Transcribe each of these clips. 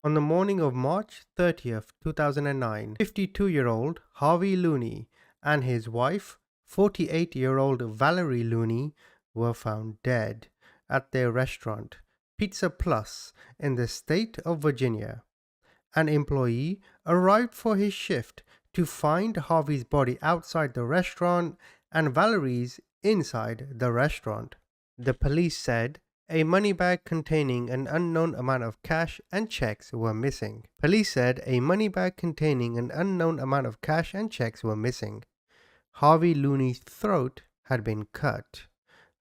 On the morning of March 30th, 2009, 52-year-old Harvey Looney and his wife, 48-year-old Valerie Looney, were found dead at their restaurant, Pizza Plus, in the state of Virginia. An employee arrived for his shift to find Harvey's body outside the restaurant and Valerie's inside the restaurant. The police said a money bag containing an unknown amount of cash and checks were missing. Harvey Looney's throat had been cut.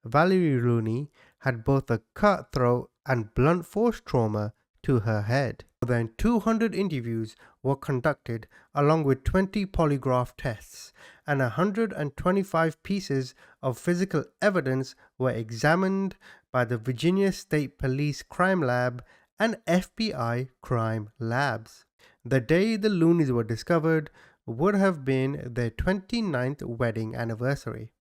Valerie Looney had both a cut throat and blunt force trauma to her head. More than 200 interviews were conducted along with 20 polygraph tests, and 125 pieces of physical evidence were examined by the Virginia State Police Crime Lab and FBI Crime Labs. The day the Looneys were discovered would have been their 29th wedding anniversary.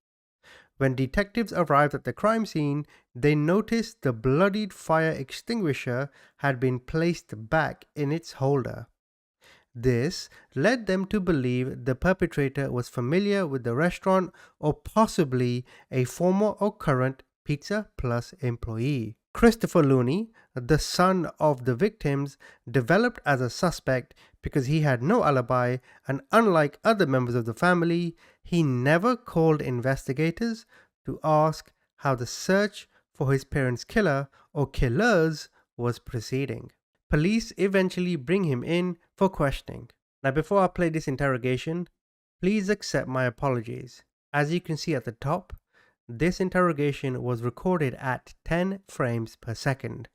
When detectives arrived at the crime scene, they noticed the bloodied fire extinguisher had been placed back in its holder. This led them to believe the perpetrator was familiar with the restaurant or possibly a former or current Pizza Plus employee. Christopher Looney, the son of the victims, developed as a suspect because he had no alibi, and unlike other members of the family, he never called investigators to ask how the search for his parents' killer or killers was proceeding. Police eventually bring him in for questioning. Now, before I play this interrogation, please accept my apologies. As you can see at the top, this interrogation was recorded at 10 frames per second.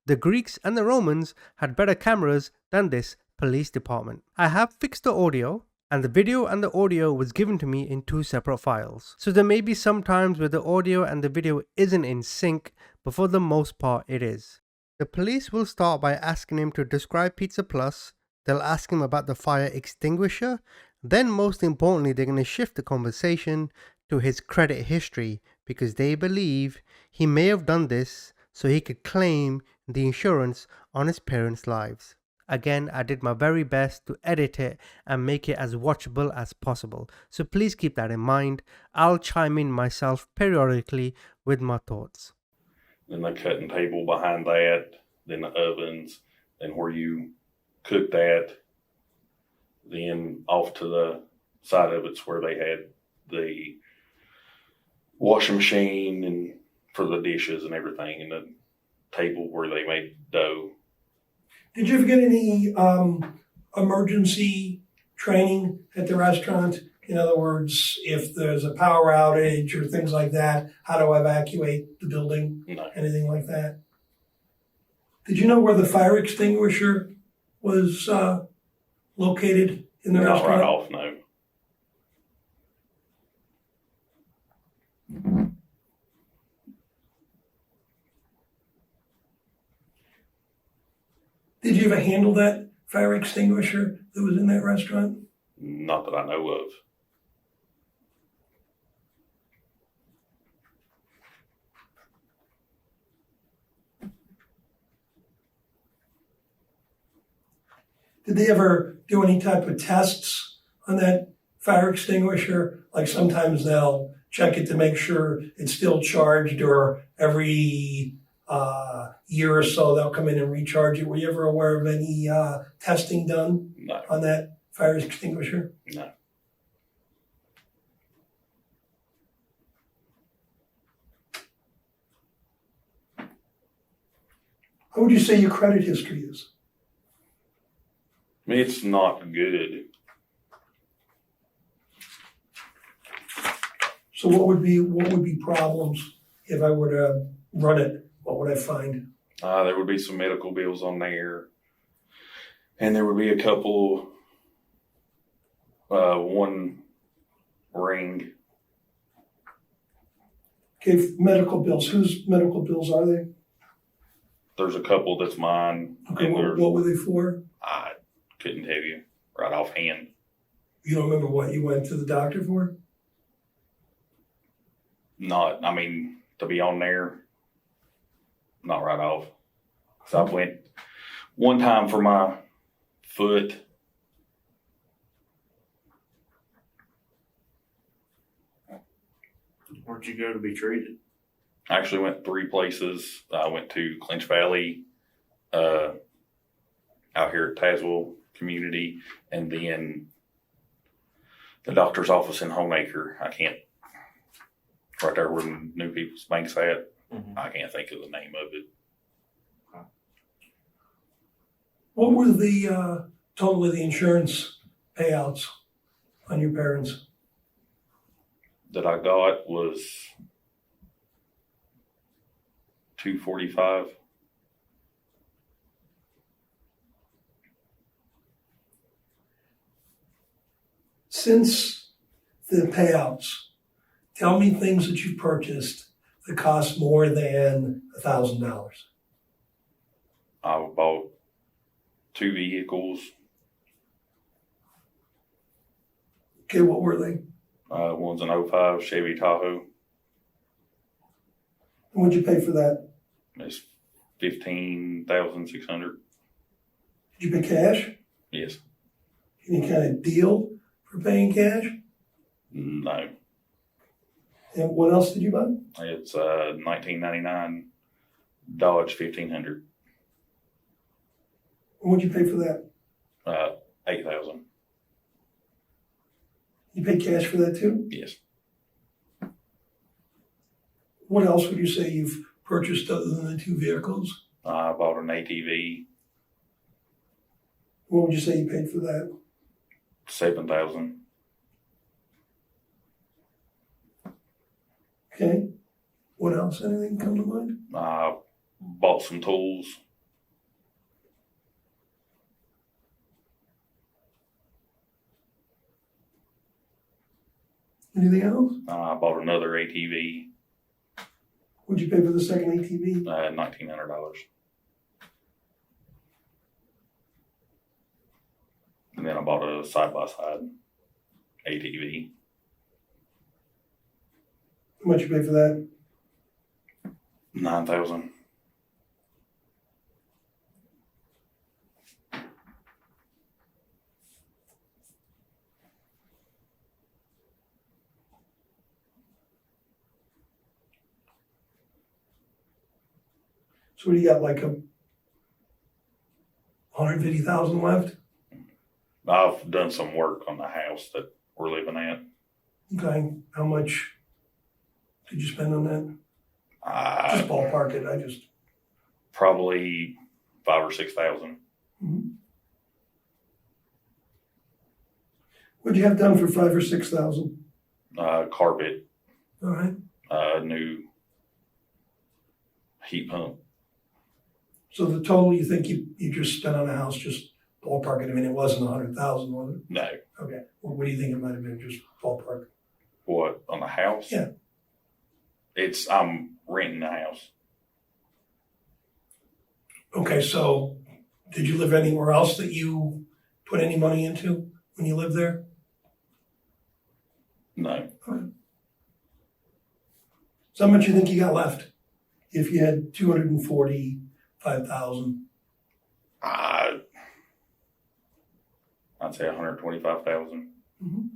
The Greeks and the Romans had better cameras than this police department. I have fixed the audio, and the video and the audio was given to me in two separate files. So there may be some times where the audio and the video isn't in sync, but for the most part it is. The police will start by asking him to describe Pizza Plus. They'll ask him about the fire extinguisher. Then, most importantly, they're going to shift the conversation to his credit history, because they believe he may have done this so he could claim the insurance on his parents' lives. Again, I did my very best to edit it and make it as watchable as possible, so please keep that in mind. I'll chime in myself periodically with my thoughts. Then the cutting table behind that, then the ovens, then where you cook that, then off to the side of it's where they had the washing machine and for the dishes and everything, and the table where they made dough. Did you ever get any emergency training at the restaurant? In other words, if there's a power outage or things like that, how to evacuate the building? No. Anything like that? Did you know where the fire extinguisher was located in the Not restaurant? right off, no. Did you ever handle that fire extinguisher that was in that restaurant? Not that I know of. Did they ever do any type of tests on that fire extinguisher? Like sometimes they'll check it to make sure it's still charged, or every year or so they'll come in and recharge it. Were you ever aware of any testing done No. on that fire extinguisher? No. How would you say your credit history is? I mean, it's not good. So what would be problems if I were to run it? What would I find? There would be some medical bills on there, and there would be a couple, one ring. Okay, medical bills. Whose medical bills are they? There's a couple that's mine. Okay, And what were they for? I couldn't tell you right offhand. You don't remember what you went to the doctor for? To be on there, not right off. So I went one time for my foot. Where'd you go to be treated? I actually went 3 places. I went to Clinch Valley, out here at Tazewell Community, and then the doctor's office in Homeacre. I can't, right there where the New People's Bank's at. Mm-hmm. I can't think of the name of it. What were the total of the insurance payouts on your parents? That I got was $245. Since the payouts, tell me things that you've purchased that cost more than $1,000. I bought 2 vehicles. Okay, what were they? One's an '05 Chevy Tahoe. And what'd you pay for that? It's $15,600. Did you pay cash? Yes. Any kind of deal for paying cash? No. And what else did you buy? It's 1999 Dodge 1500. And what'd you pay for that? $8,000. You paid cash for that too? Yes. What else would you say you've purchased other than the 2 vehicles? I bought an ATV, What would you say you paid for that? $7,000. Okay. What else? Anything come to mind? I bought some tools. Anything else? I bought another ATV, What'd you pay for the second ATV? $1,900. And then I bought a side-by-side ATV, How much you pay for that? $9,000. So what do you got, like a 150,000 left? I've done some work on the house that we're living at. Okay. How much did you spend on that? Just ballpark it. I just. Probably 5,000 or 6,000. Mhm. What'd you have done for 5,000 or 6,000? Carpet, All right. new heat pump. So the total you think you just spent on a house, just ballpark it. I mean, it wasn't 100,000, was it? No. Okay. Well, what do you think it might have been? Just ballpark. What, on the house? Yeah. I'm renting the house. Okay. So did you live anywhere else that you put any money into when you lived there? No. So how much you think you got left? If you had 245,000. I'd say 125,000. Mm-hmm.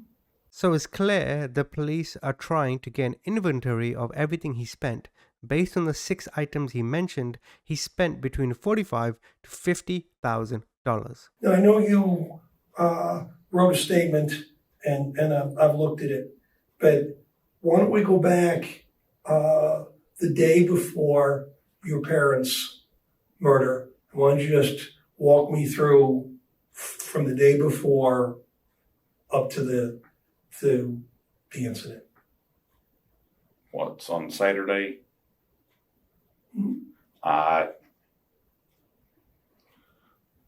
So it's clear the police are trying to get an inventory of everything he spent. Based on the 6 items he mentioned, he spent between $45,000 to $50,000. Now, I know you wrote a statement, and I've looked at it, but why don't we go back the day before your parents' murder? Why don't you just walk me through from the day before up to the incident? What's on Saturday? Mhm. I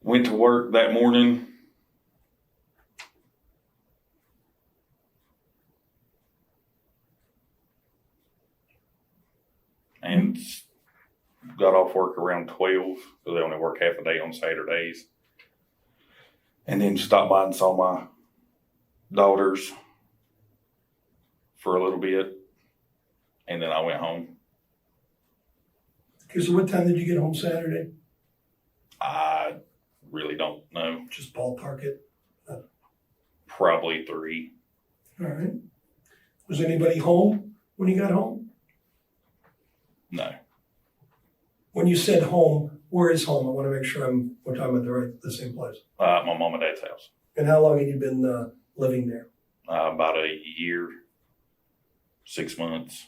went to work that morning. And got off work around 12 because they only work half a day on Saturdays. And then stopped by and saw my daughters for a little bit. And then I went home. Okay, so what time did you get home Saturday? I really don't know. Just ballpark it. Probably 3. All right. Was anybody home when you got home? No. When you said home, where is home? I want to make sure we're talking about the same place. My mom and dad's house. And how long have you been living there? About a year, 6 months.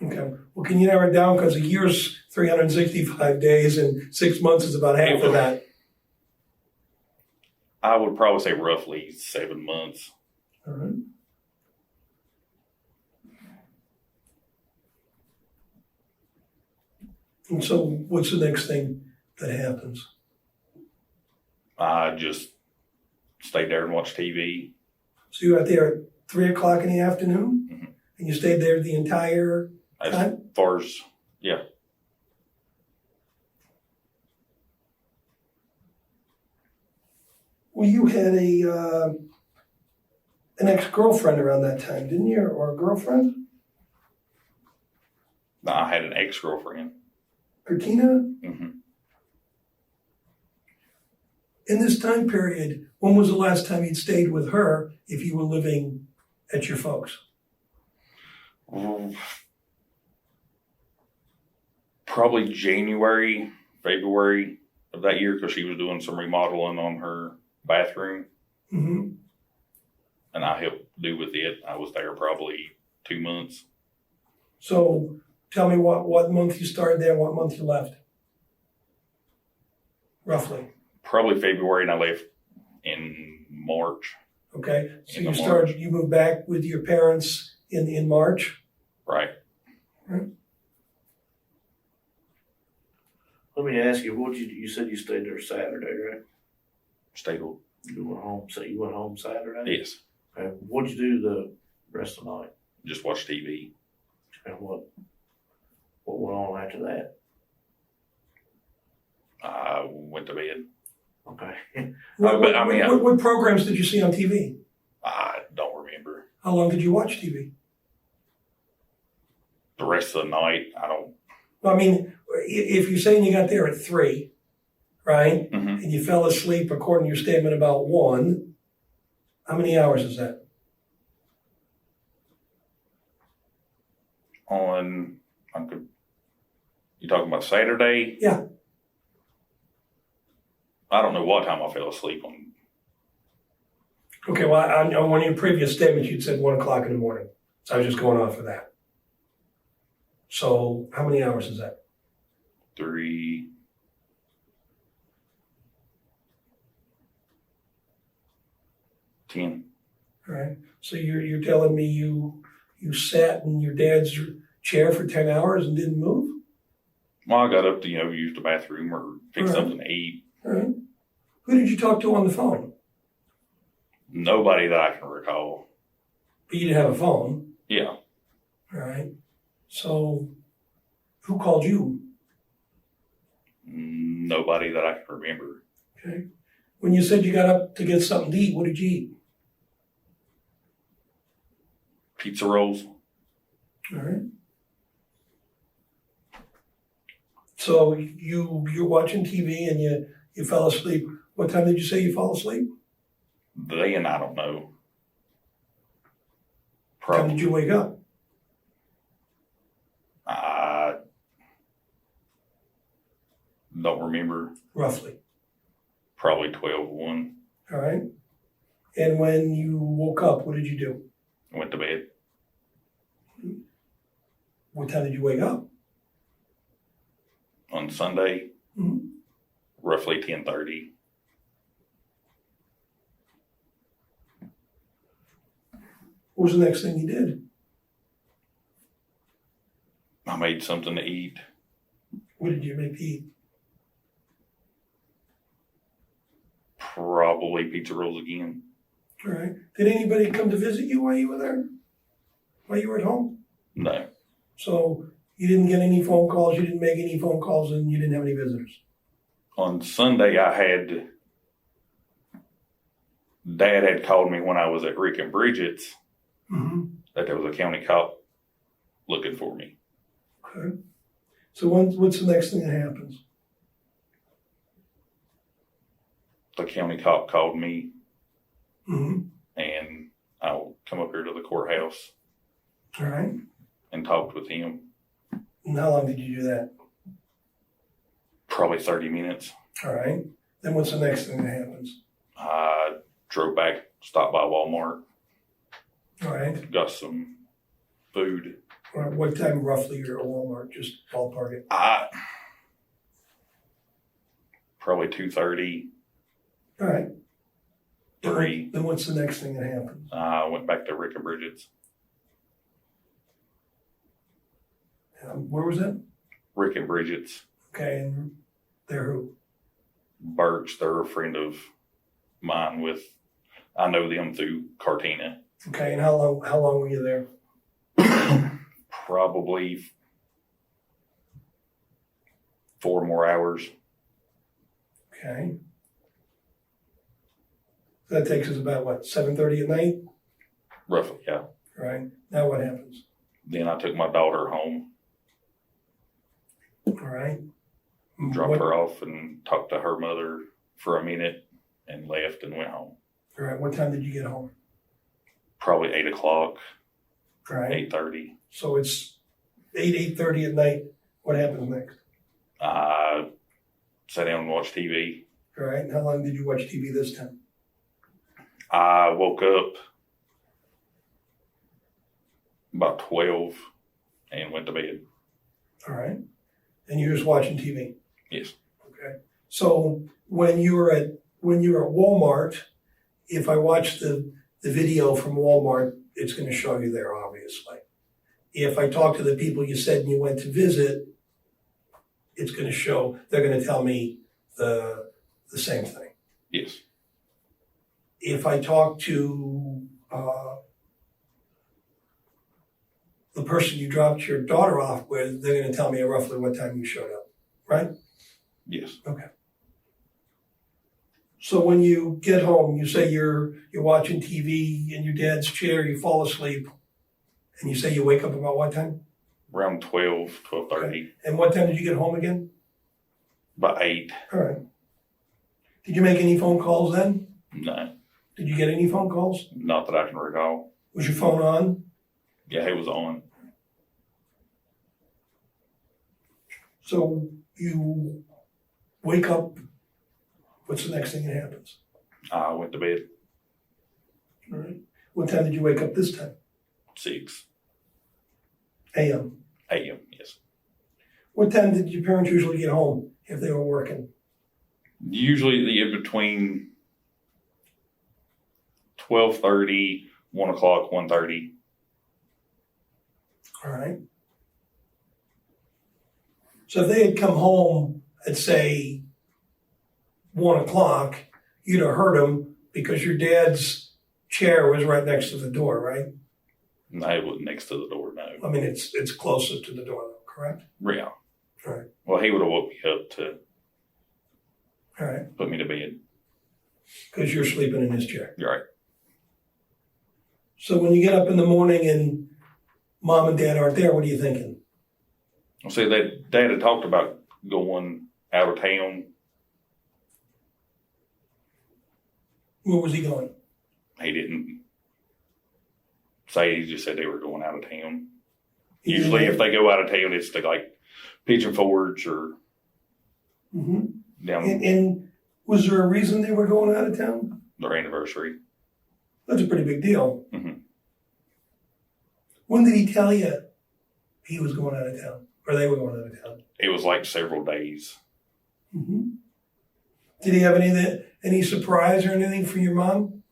Okay. Well, can you narrow it down? Because a year's 365 days and 6 months is about half of that. I would probably say roughly 7 months. All right. And so what's the next thing that happens? I just stayed there and watched TV. So you were out there at 3 o'clock in the afternoon? Mhm. And you stayed there the entire As time? far as, yeah. Well, you had an ex-girlfriend around that time, didn't you? Or a girlfriend? I had an ex-girlfriend. Bertina? hmm In this time period, when was the last time you'd stayed with her if you were living at your folks? Probably January, February of that year, because she was doing some remodeling on her bathroom, Mm-hmm. and I helped do with it. I was there probably 2 months. So tell me what month you started there, what month you left? Roughly. Probably February, and I left in March. Okay. So In you the started, you moved back with your parents in March? Right. Let me ask you, you said you stayed there Saturday, right? Stayed. You went home. So you went home Saturday. Yes. Okay. What'd you do the rest of the night? Just watch TV. And what went on after that? I went to bed. Okay. What programs did you see on TV? I don't remember. How long did you watch TV? The rest of the night, I don't. Well, I mean, if you're saying you got there at 3, right, hmm and you fell asleep according to your statement about 1, how many hours is that? You talking about Saturday? Yeah. I don't know what time I fell asleep on. Okay, well, on one of your previous statements, you'd said 1 o'clock in the morning. So I was just going off of that. So how many hours is that? 3. Ten. All right. So you're telling me you sat in your dad's chair for 10 hours and didn't move? Well, I got up to, use the bathroom or fix Right. something to eat. All right. Who did you talk to on the phone? Nobody that I can recall. But you didn't have a phone. Yeah. All right. So who called you? Nobody that I can remember. Okay. When you said you got up to get something to eat, what did you eat? Pizza rolls. All right. So you're watching TV and you fell asleep. What time did you say you fell asleep? Then I don't know. What time did Probably. you wake up? I don't remember. Roughly. Probably 12:01. All right. And when you woke up, what did you do? I went to bed. What time did you wake up? On Sunday, Mhm. roughly 10:30. What was the next thing you did? I made something to eat. What did you make to eat? Probably pizza rolls again. All right. Did anybody come to visit you while you were there? While you were at home? No. So you didn't get any phone calls, you didn't make any phone calls, and you didn't have any visitors? On Sunday, Dad had called me when I was at Rick and Bridget's Mm-hmm. that there was a county cop looking for me. Okay. So what's the next thing that happens? the county cop called me, Mm-hmm. and I'll come up here to the courthouse All right. and talked with him. And how long did you do that? Probably 30 minutes. All right. Then what's the next thing that happens? I drove back, stopped by Walmart, All right. got some food. All right. What time roughly you're at Walmart? Just ballpark it. Probably 2:30, All right. 3. Then what's the next thing that happens? I went back to Rick and Bridget's. Where was that? Rick and Bridget's. Okay. And they're who? Birch, they're a friend of mine I know them through Cartina. Okay. And how long were you there? Probably 4 more hours. Okay. So that takes us about what, 7:30 at night? Roughly, yeah. All right. Now what happens? Then I took my daughter home, All right. dropped her off, and talked to her mother for a minute, and left and went home. All right. What time did you get home? Probably 8 o'clock, All right. 8:30. So it's 8:30 at night. What happens next? I sat down and watched TV. All right. And how long did you watch TV this time? I woke up about 12 and went to bed. All right. And you're just watching TV. Yes. Okay. So when you were at Walmart, if I watch the video from Walmart, it's going to show you there, obviously. If I talk to the people you said you went to visit, it's going to show. They're going to tell me the same thing. Yes. If I talk to the person you dropped your daughter off with, they're going to tell me roughly what time you showed up, right? Yes. Okay. So when you get home, you say you're watching TV in your dad's chair, you fall asleep, and you say you wake up about what time? Around 12:30. Okay. And what time did you get home again? About 8. All right. Did you make any phone calls then? No, Did you get any phone calls? not that I can recall. Was your phone on? Yeah, it was on. So you wake up. What's the next thing that happens? I went to bed All right. What time did you wake up this time? 6 a.m. a.m. Yes. What time did your parents usually get home if they were working? Usually in between 12:30, 1 o'clock, 1:30. All right. So if they had come home at, say, 1 o'clock, you'd have heard them because your dad's chair was right next to the door, right? No, it wasn't next to the door, no. I mean, it's closer to the door, correct? Yeah. All right. Well, he would have woke me up to All right. put me to bed. Because you're sleeping in his chair. You're right. So when you get up in the morning and mom and dad aren't there, what are you thinking? See, that Dad had talked about going out of town. Where was he going? He didn't say, he just said they were going out of town. He Usually didn't- if they go out of town, it's to like Pigeon Forge or Mhm. down And was there a reason they were going out of town? their anniversary. That's a pretty big deal. Mhm. When did he tell you he was going out of town? Or they were going out of town? It was like several days. Mm-hmm. Did he have any surprise or anything for your mom?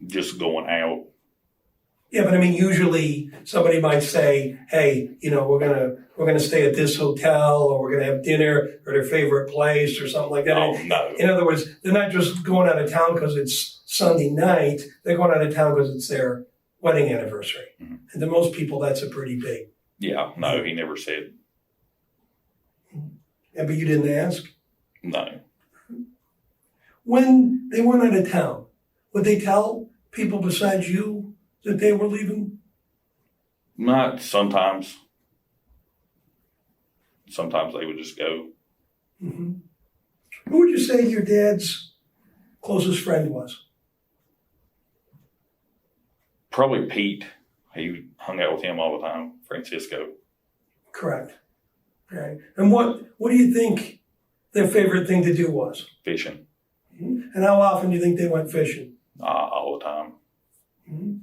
Just going out. Yeah, but I mean, usually somebody might say, "Hey, we're gonna stay at this hotel, or we're gonna have dinner at their favorite place, or something like that." Oh, no. In other words, they're not just going out of town because it's Sunday night. They're going out of town because it's their wedding anniversary. Mhm. And to most people, that's a pretty big. Yeah, no, he never said Yeah, but you didn't ask. no. When they went out of town, would they tell people besides you that they were leaving? Not sometimes. Sometimes they would just go. Mm-hmm. Who would you say your dad's closest friend was? Probably Pete. He hung out with him all the time. Francisco. Correct. Okay. And what do you think their favorite thing to do was? Fishing. And how often do you think they went fishing? All the time. Mhm.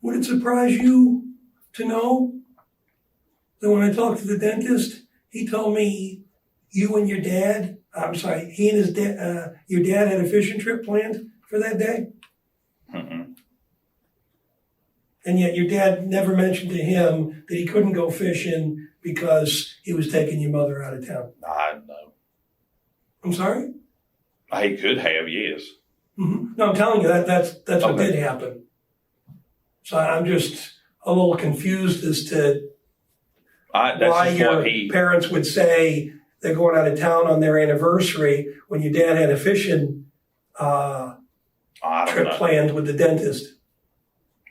Would it surprise you to know that when I talked to the dentist, he told me you and your dad, he and his dad, your dad had a fishing trip planned for that day? Mm-mm. And yet your dad never mentioned to him that he couldn't go fishing because he was taking your mother out of town. I don't know. I'm sorry? He could have, yes. Mm-hmm. No, I'm telling you that's what Okay. did happen. So I'm just a little confused as to That's why just your what he. parents would say they're going out of town on their anniversary when your dad had a fishing I don't trip know. planned with the dentist.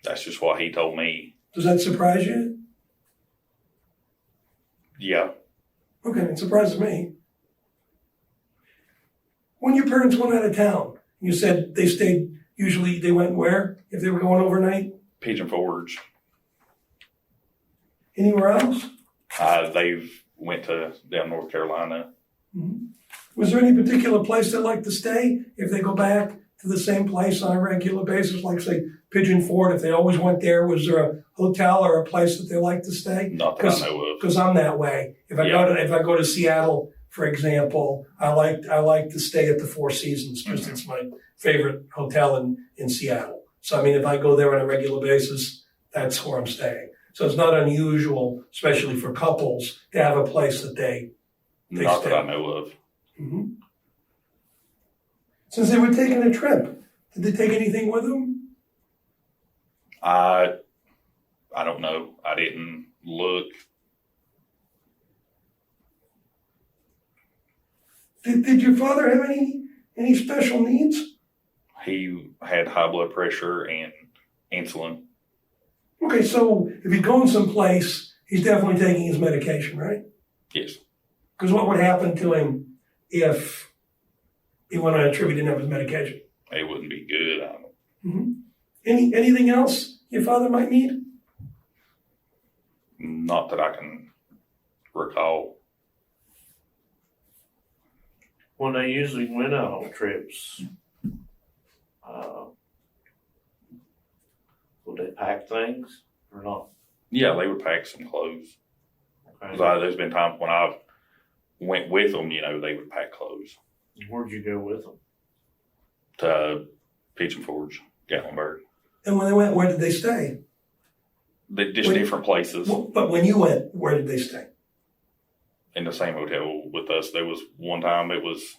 That's just what he told me. Does that surprise you? Yeah. Okay, it surprises me. When your parents went out of town, you said they stayed, usually they went where if they were going overnight? Pigeon Forge. Anywhere else? They've went to down North Carolina. Mm-hmm. Was there any particular place they'd like to stay if they go back to the same place on a regular basis, like say Pigeon Forge? If they always went there, was there a hotel or a place that they like to stay? Not that I know of. Because I'm that way. If I go to Seattle, for example, I like to stay at the Four Seasons. Just It's my favorite hotel in Seattle. So I mean, if I go there on a regular basis, that's where I'm staying. So it's not unusual, especially for couples, to have a place that they Not stay. that I know of. Mm-hmm. Since they were taking a trip, did they take anything with them? I don't know. I didn't look. Did your father have any special needs? He had high blood pressure and insulin. Okay, so if he's going someplace, he's definitely taking his medication, right? Yes. Because what would happen to him if he went on a trip he didn't have his medication? It wouldn't be good. I don't. Mm-hmm. Anything else your father might need? Not that I can recall. When they usually went out on trips, would they pack things or not? Yeah, they would pack some clothes. Okay. There's been times when I went with them, they would pack clothes. Where'd you go with them? To Pigeon Forge, Gatlinburg. And when they went, where did they stay? Just different places. But when you went, where did they stay? In the same hotel with us. There was one time it was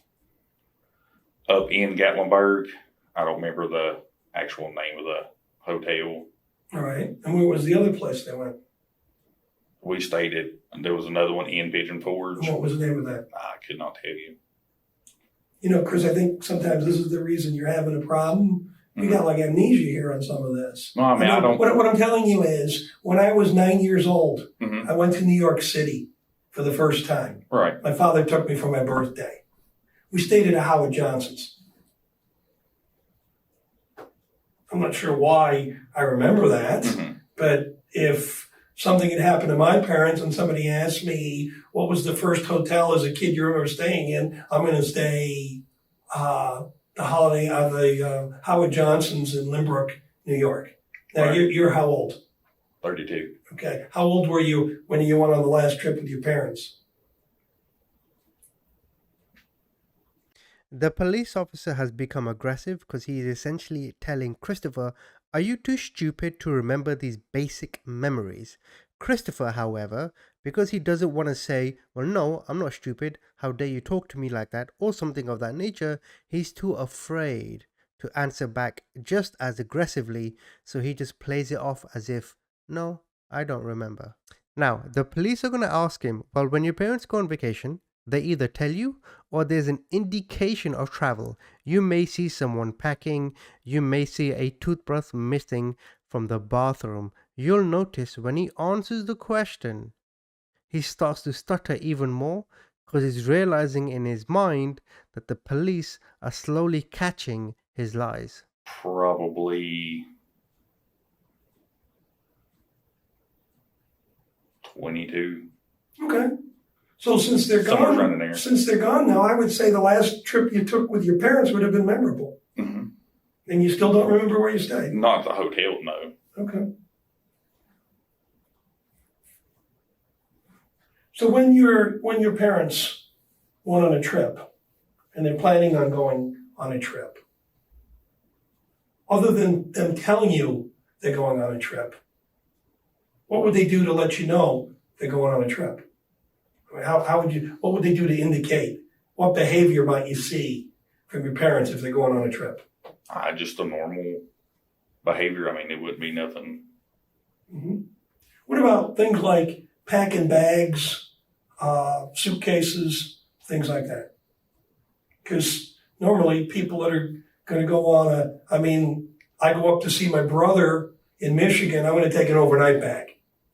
up in Gatlinburg. I don't remember the actual name of the hotel. All right. And where was the other place they went? We stayed at, there was another one in Pigeon Forge. And what was the name of that? I could not tell you. Chris, I think sometimes this is the reason you're having a problem. You got like amnesia here on some of this. No, I don't. What I'm telling you is, when I was 9 years old, Mhm. I went to New York City for the first time. Right. My father took me for my birthday. We stayed at a Howard Johnson's. I'm not sure why I remember that, Mhm. but if something had happened to my parents and somebody asked me what was the first hotel as a kid you remember staying in, I'm going to say the Howard Johnson's in Limbrook, New York. Now Right. you're how old? 32. Okay. How old were you when you went on the last trip with your parents? The police officer has become aggressive because he is essentially telling Christopher, "Are you too stupid to remember these basic memories?" Christopher, however, because he doesn't want to say, "Well, no, I'm not stupid, how dare you talk to me like that," or something of that nature, he's too afraid to answer back just as aggressively, so he just plays it off as if, "No, I don't remember." Now, the police are going to ask him, "Well, when your parents go on vacation, they either tell you or there's an indication of travel. You may see someone packing, you may see a toothbrush missing from the bathroom, you'll notice when he answers the question, he starts to stutter even more because he's realizing in his mind that the police are slowly catching his lies. Probably 22. Okay. So since they're Somewhere gone, around there. since they're gone now, I would say the last trip you took with your parents would have been memorable. Mm-hmm. And you still don't remember where you stayed? Not the hotel, no. Okay. So when your parents went on a trip and they're planning on going on a trip, other than them telling you they're going on a trip, what would they do to let you know they're going on a trip? I mean, what would they do to indicate? What behavior might you see from your parents if they're going on a trip? Just a normal behavior. I mean, it wouldn't be nothing. Mm-hmm. What about things like packing bags, suitcases, things like that? Because normally people that are going to go on I go up to see my brother in Michigan, I'm going to take an overnight bag.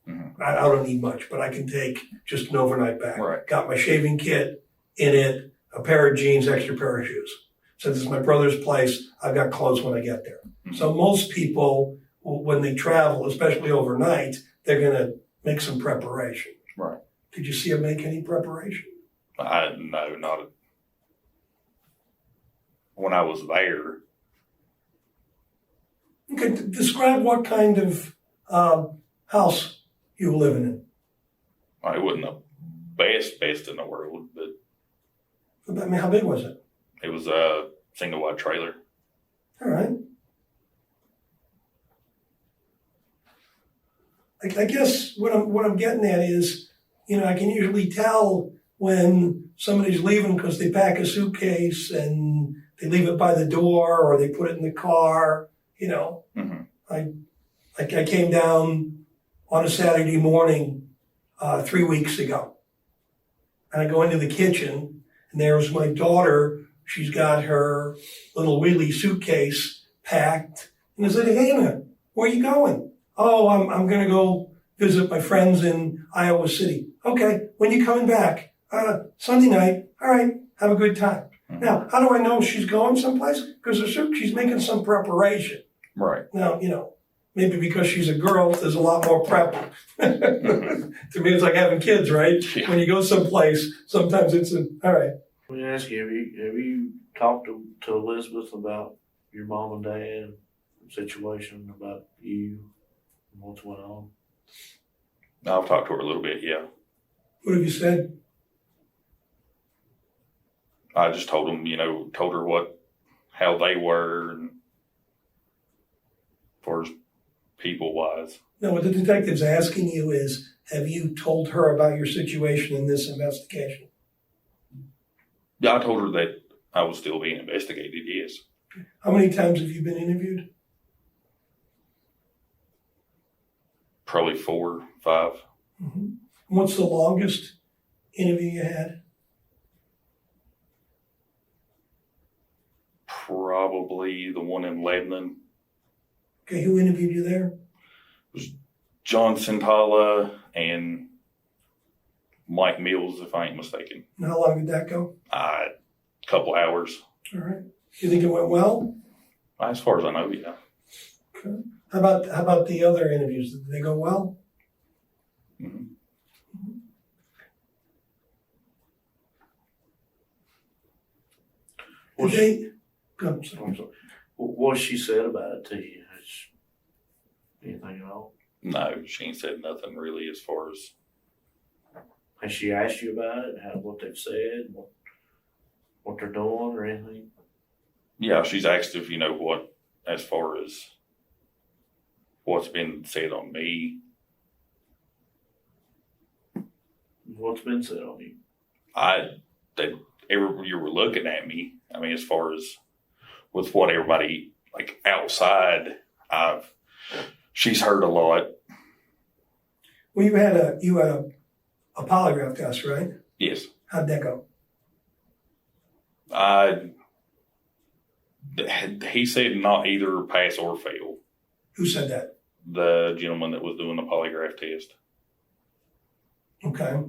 Mm-hmm. I don't need much, but I can take just an overnight bag. Right. Got my shaving kit in it, a pair of jeans, extra pair of shoes. Since it's my brother's place, I've got clothes when I get there. Mm-hmm. So most people, when they travel, especially overnight, they're going to make some preparation. Right. Did you see him make any preparation? No, not when I was there. Okay, describe what kind of house you were living in. It wasn't the best in the world, but I mean, how big was it? it was a single wide trailer. All right. I guess what I'm getting at is, I can usually tell when somebody's leaving because they pack a suitcase and they leave it by the door or they put it in the car. Mm-hmm. I came down on a Saturday morning 3 weeks ago, and I go into the kitchen, and there's my daughter. She's got her little wheelie suitcase packed, and I said, "Hey, Anna, where are you going?" "Oh, I'm going to go visit my friends in Iowa City." "Okay, when you coming back?" "Sunday night." "All right, have a good time." Mm-hmm. Now, how do I know she's going someplace? Because she's making some preparation. Right. Now, maybe because she's a girl, there's a lot more prep. Mm-hmm. To me, it's like having kids, right? Yeah. When you go someplace, sometimes all right. Let me ask you, have you talked to Elizabeth about your mom and dad situation, about you and what's went on? I've talked to her a little bit, yeah. What have you said? I just told her how they were, and as far as people-wise. No, what the detective's asking you is, have you told her about your situation in this investigation? Yeah, I told her that I was still being investigated, yes. How many times have you been interviewed? Probably 4, 5. Mm-hmm. What's the longest interview you had? Probably the one in Lebanon. Okay, who interviewed you there? John Santala and Mike Mills, if I ain't mistaken. And how long did that go? A couple hours. All right. You think it went well? As far as I know, yeah. Okay. How about the other interviews? Did they go well? Mm-hmm. Did they? I'm sorry. I'm sorry. What she said about it to you? Anything at all? No, she ain't said nothing really as far as. Has she asked you about it? What they've said? What they're doing or anything? Yeah, she's asked if as far as what's been said on me. What's been said on you? You were looking at me. I mean, as far as with what everybody outside, she's heard a lot. Well, you had a polygraph test, right? Yes. How'd that go? He said not either pass or fail. Who said that? the gentleman that was doing the polygraph test. Okay.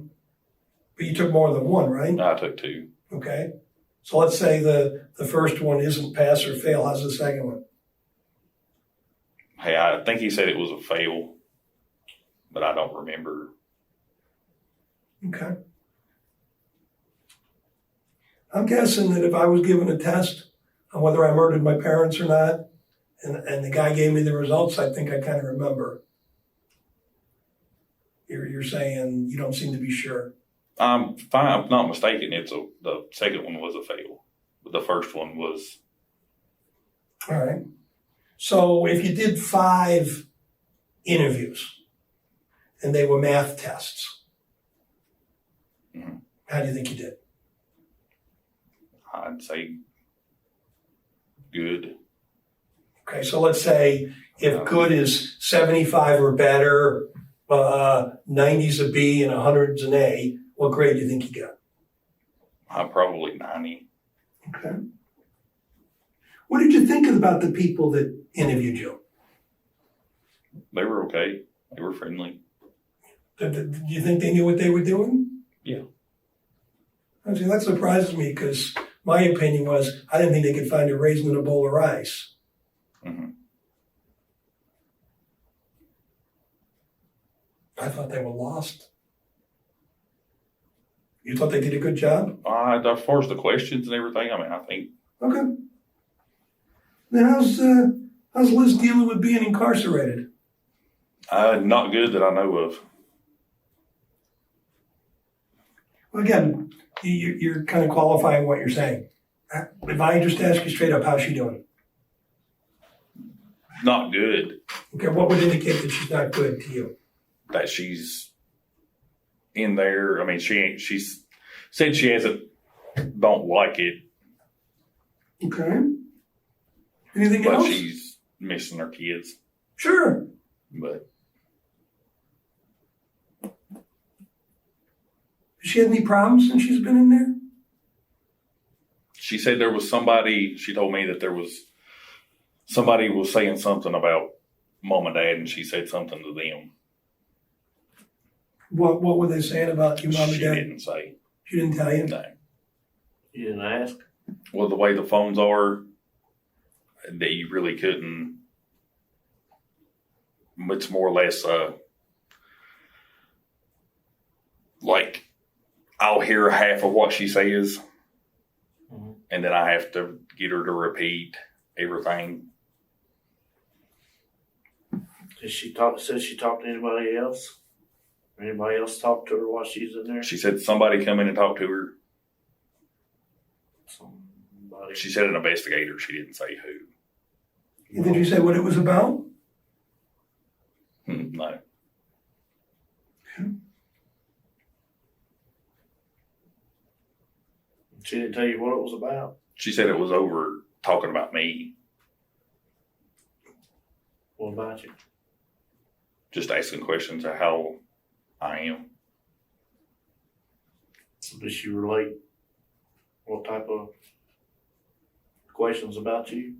But you took more than one, right? I took 2. Okay. So let's say the first one isn't pass or fail. How's the second one? Hey, I think he said it was a fail, but I don't remember. Okay. I'm guessing that if I was given a test on whether I murdered my parents or not, and the guy gave me the results, I think I kind of remember. You're saying you don't seem to be sure. I'm fine. I'm not mistaken. The second one was a fail, but the first one was. All right. So if you did 5 interviews and they were math tests, Mhm. how do you think you did? I'd say good. Okay, so let's say if good is 75 or better, 90's a B and 100's an A, what grade do you think you got? I'm probably 90. Okay. What did you think about the people that interviewed you? They were okay. They were friendly. Do you think they knew what they were doing? Yeah. See, that surprises me because my opinion was I didn't think they could find a raisin in a bowl of rice. hmm I thought they were lost. You thought they did a good job? As far as the questions and everything, I mean, I think Okay. Then how's Liz dealing with being incarcerated? not good that I know of. Well, again, you're kind of qualifying what you're saying. If I just ask you straight up, how's she doing? Not good. Okay, what would indicate that she's not good to you? That she's in there. I mean, she's said she don't like it, Okay. Anything but else? she's missing her kids. Sure. But Has she had any problems since she's been in there? she said there was somebody, she told me that there was somebody was saying something about mom and dad, and she said something to them. What were they saying about you, mom and She dad? didn't say. She didn't tell you? No. You didn't ask? Well, the way the phones are, that you really couldn't. It's more or less like I'll hear half of what she says, Mhm. and then I have to get her to repeat everything. Said she talked to anybody else? Or anybody else talk to her while she's in there? She said somebody come in and talk to her. Somebody. She said an investigator. She didn't say who. Did you say what it was about? No. She didn't tell you what it was about? She said it was over talking about me, What about you? just asking questions of how I am. Did she relate what type of questions about you?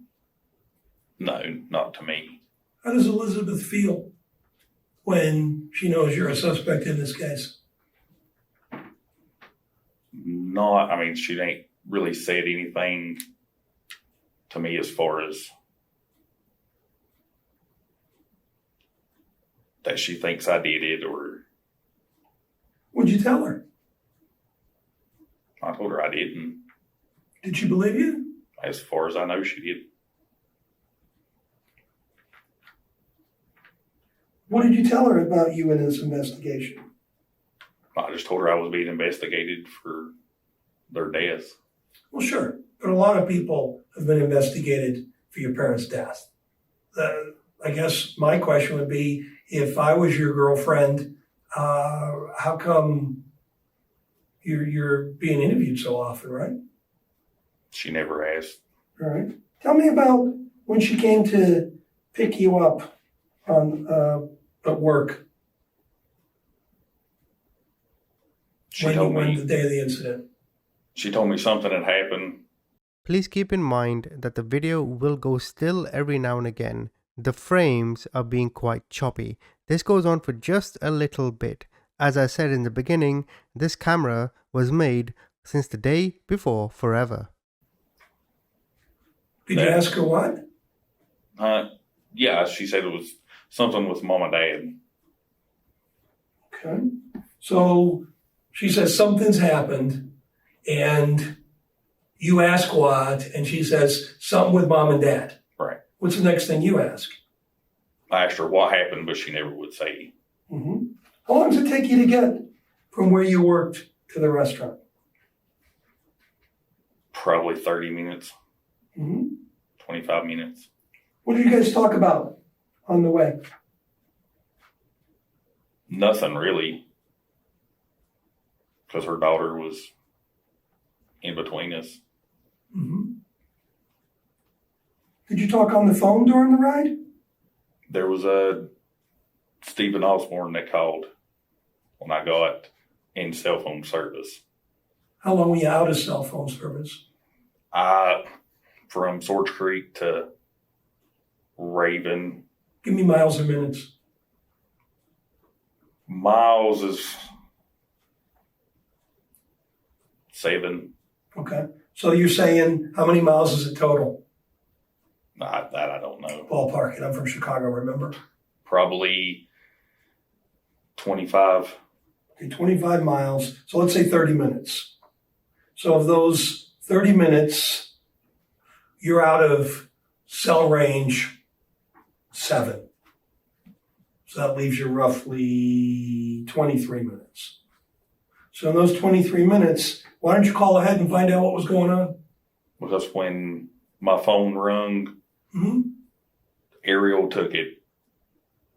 No, not to me. How does Elizabeth feel when she knows you're a suspect in this case? Not, I mean, she ain't really said anything to me as far as that she thinks I did it, or What'd you tell her? I told her I didn't. Did she believe you? As far as I know, she did. What did you tell her about you in this investigation? I just told her I was being investigated for their deaths. Well, sure, but a lot of people have been investigated for your parents' death. I guess my question would be, if I was your girlfriend, how come you're being interviewed so often, right? She never asked. All right. Tell me about when she came to pick you up on at work. She told When me the day of the incident. she told me something had happened. Please keep in mind that the video will go still every now and again The frames are being quite choppy. This goes on for just a little bit. As I said in the beginning, this camera was made since the day before forever. Did you ask her what? Yeah, she said it was something with mom and dad. Okay. So she says something's happened, and you ask what, and she says something with mom and dad. Right. What's the next thing you ask? I asked her what happened, but she never would say. Mm-hmm. How long does it take you to get from where you worked to the restaurant? Probably 30 minutes, Mm-hmm. 25 minutes. What did you guys talk about on the way? Nothing really, because her daughter was in between us. Mm-hmm. Did you talk on the phone during the ride? There was a Stephen Osborne that called when I got in cell phone service. How long were you out of cell phone service? From Swords Creek to Raven. Give me miles or minutes. Miles is 7. Okay. So you're saying how many miles is it total? That I don't know. Ballpark. And I'm from Chicago, remember? Probably 25. Okay, 25 miles. So let's say 30 minutes. So of those 30 minutes, you're out of cell range 7. So that leaves you roughly 23 minutes. So in those 23 minutes, why don't you call ahead and find out what was going on? Because when my phone rung, Mm-hmm. Ariel took it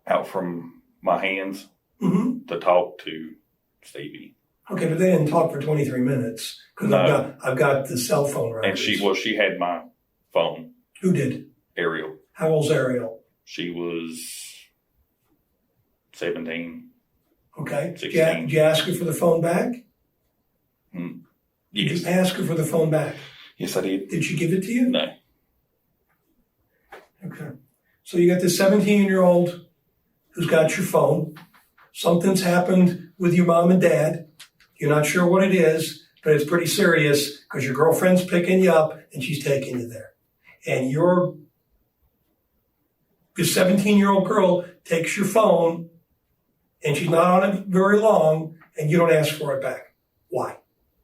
out from my hands Mm-hmm. to talk to Stevie. Okay, but they didn't talk for 23 minutes because No. I've got the cell phone records. And she had my phone. Who did? Ariel. How old's Ariel? She was 17. Okay. 16. Did you ask her for the phone back? Did Yes. you ask her for the phone back? Yes, I did. Did she give it to you? No. Okay. So you got this 17-year-old who's got your phone. Something's happened with your mom and dad. You're not sure what it is, but it's pretty serious because your girlfriend's picking you up and she's taking you there. And your 17-year-old girl takes your phone and she's not on it very long and you don't ask for it back. Why?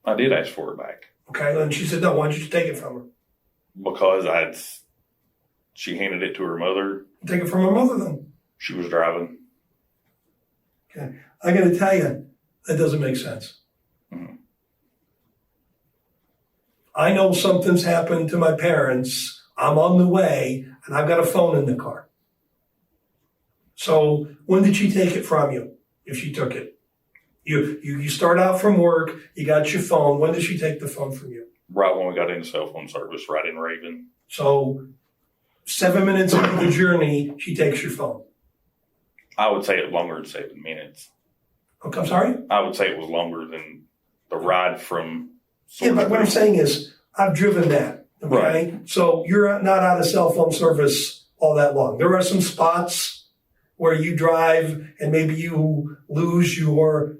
I did ask for it back. Okay. And she said, no, why don't you just take it from her? Because she handed it to her mother. Take it from her mother then. She was driving. Okay. I got to tell you, that doesn't make sense. Mhm. I know something's happened to my parents. I'm on the way and I've got a phone in the car. So when did she take it from you, if she took it? You start out from work, you got your phone. When did she take the phone from you? Right when we got into cell phone service, right in Raven. So 7 minutes into the journey, she takes your phone. I would say it longer than 7 minutes. Okay, I'm sorry? I would say it was longer than the ride from Yeah, but what I'm saying is, I've driven that, okay? Right. So you're not out of cell phone service all that long. There are some spots where you drive and maybe you lose your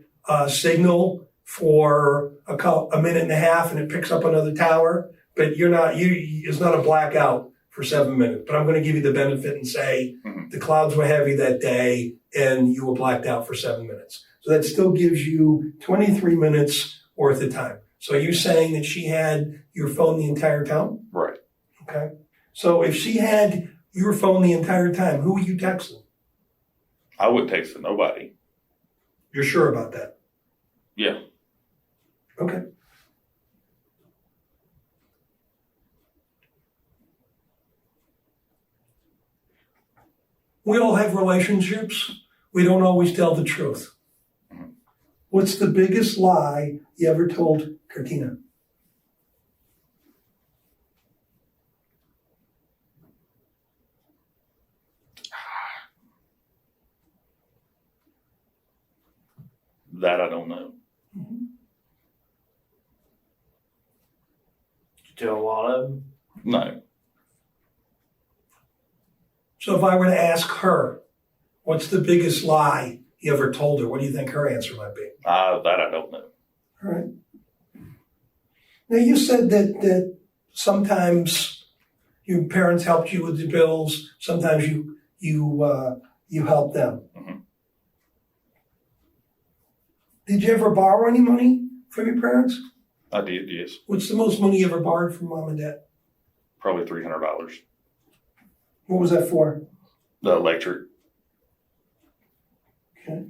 signal for a minute and a half and it picks up another tower, but it's not a blackout for 7 minutes. But I'm going to give you the benefit and say the clouds were heavy that day and you were blacked out for 7 minutes. So that still gives you 23 minutes worth of time. So are you saying that she had your phone the entire time? Right. Okay. So if she had your phone the entire time, who were you texting? I wouldn't text to nobody. You're sure about that? Yeah. Okay. We all have relationships. We don't always tell the truth. What's the biggest lie you ever told Katina? That I don't know. Did you tell a lot of them? No. So if I were to ask her, what's the biggest lie you ever told her? What do you think her answer might be? That I don't know. All right. Now you said that sometimes your parents helped you with the bills. Sometimes you helped them. Mhm. Did you ever borrow any money from your parents? I did, yes. What's the most money you ever borrowed from mom and dad? Probably $300. What was that for? The electric. Okay.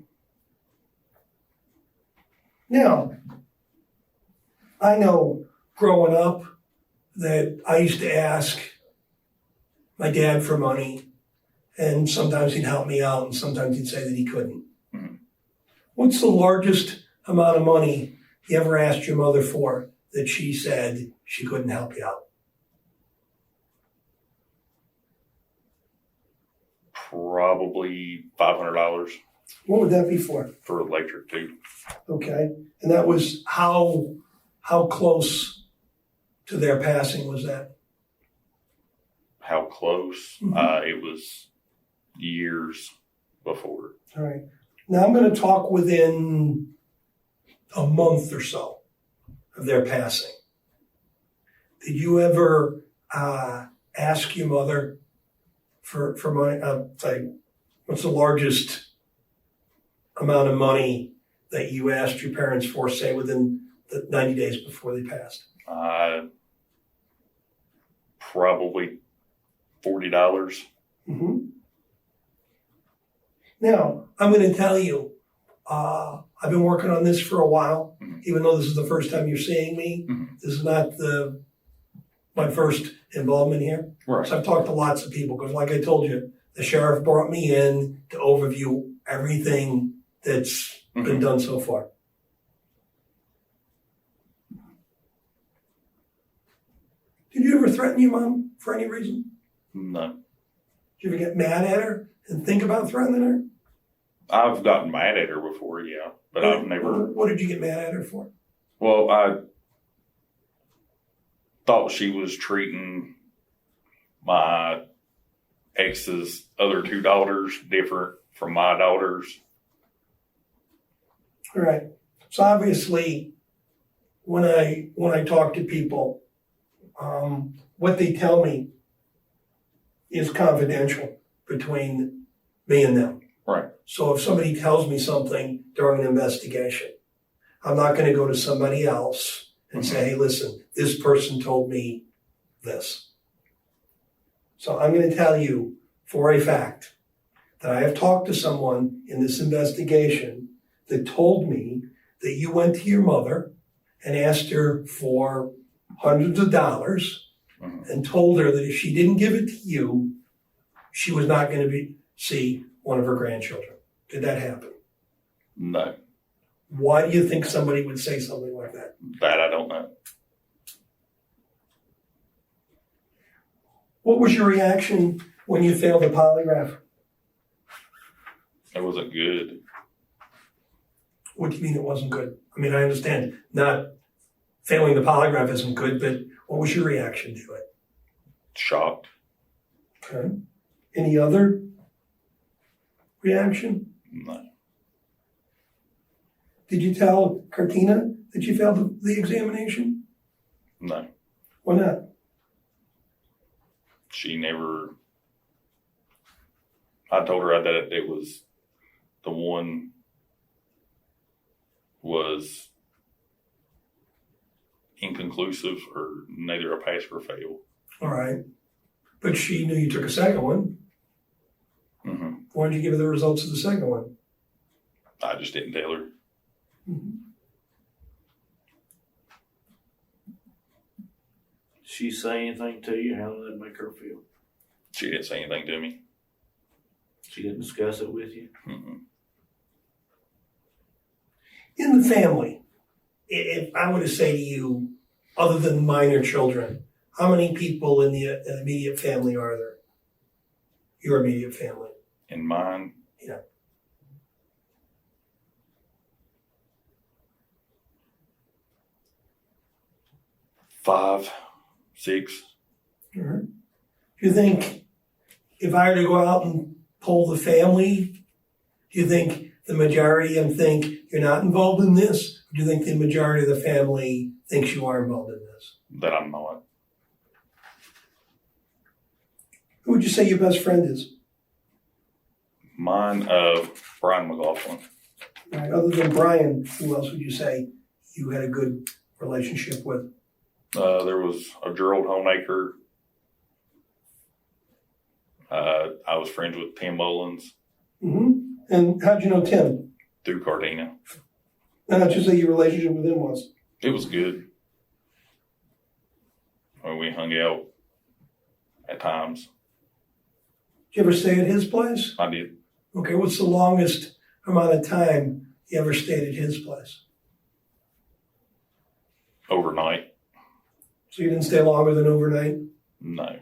Now, I know growing up that I used to ask my dad for money, and sometimes he'd help me out, and sometimes he'd say that he couldn't. Mhm. What's the largest amount of money you ever asked your mother for that she said she couldn't help you out? Probably $500 What would that be for? for electric too. Okay. And that was how close to their passing was that? How close? Mhm. It was years before. All right. Now I'm going to talk within a month or so of their passing. Did you ever ask your mother for money? Say, what's the largest amount of money that you asked your parents for, say, within the 90 days before they passed? Probably $40. Mm-hmm. Now, I'm going to tell you, I've been working on this for a while, Mhm. even though this is the first time you're seeing me. Mhm. This is not my first involvement here. Right. So I've talked to lots of people because, like I told you, the sheriff brought me in to overview everything that's been Mhm. done so far. Did you ever threaten your mom for any reason? No. Did you ever get mad at her and think about threatening her? I've gotten mad at her before, yeah, but I've never. What did you get mad at her for? Well, I thought she was treating my ex's other two daughters different from my daughters. All right. So obviously, when I talk to people, what they tell me is confidential between me and them. Right. So if somebody tells me something during an investigation, I'm not going to go to somebody else and say, hey, listen, this person told me this. So I'm going to tell you for a fact that I have talked to someone in this investigation that told me that you went to your mother and asked her for hundreds of dollars Mhm. and told her that if she didn't give it to you, she was not going to see one of her grandchildren. Did that happen? No, Why do you think somebody would say something like that? that I don't know. What was your reaction when you failed the polygraph? It wasn't good. What do you mean it wasn't good? I mean, I understand not failing the polygraph isn't good, but what was your reaction to it? Shocked. Okay. Any other reaction? No. Did you tell Cartina that you failed the examination? No. Why not? She never. I told her that it was the one was inconclusive or neither a pass or a fail. All right. But she knew you took a second one. Mm-hmm. Why didn't you give her the results of the second one? I just didn't tell her. Mm-hmm. She say anything to you? How did that make her feel? She didn't say anything to me. She didn't discuss it with you? Mm-mm. In the family, if I were to say to you, other than minor children, how many people in the immediate family are there? Your immediate family? In mine, Yeah. five, six. Mm-hmm. Do you think if I were to go out and poll the family, do you think the majority of them think you're not involved in this? Or do you think the majority of the family thinks you are involved in this? That I'm not. Who would you say your best friend is? Mine, Brian McLaughlin. All right, other than Brian, who else would you say you had a good relationship with? There was a Gerald Homeacre. I was friends with Tim Mullins Mm-hmm. And how'd you know Tim? through Cardina. And how'd you say your relationship with him was? It was good. We hung out at times. Did you ever stay at his place? I did. Okay, what's the longest amount of time you ever stayed at his place? Overnight. So you didn't stay longer than overnight? No.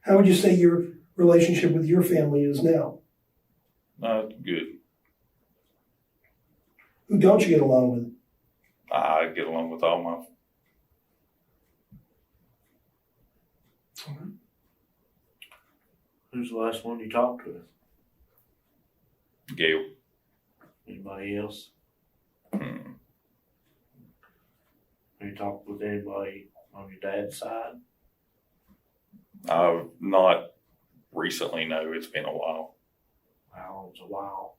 How would you say your relationship with your family is now? Good. Who don't you get along with? I get along with all my. Who's the last one you talked with? Gail. Anybody else? Have you talked with anybody on your dad's side? I've not recently, no. It's been a while. Wow, it's a while.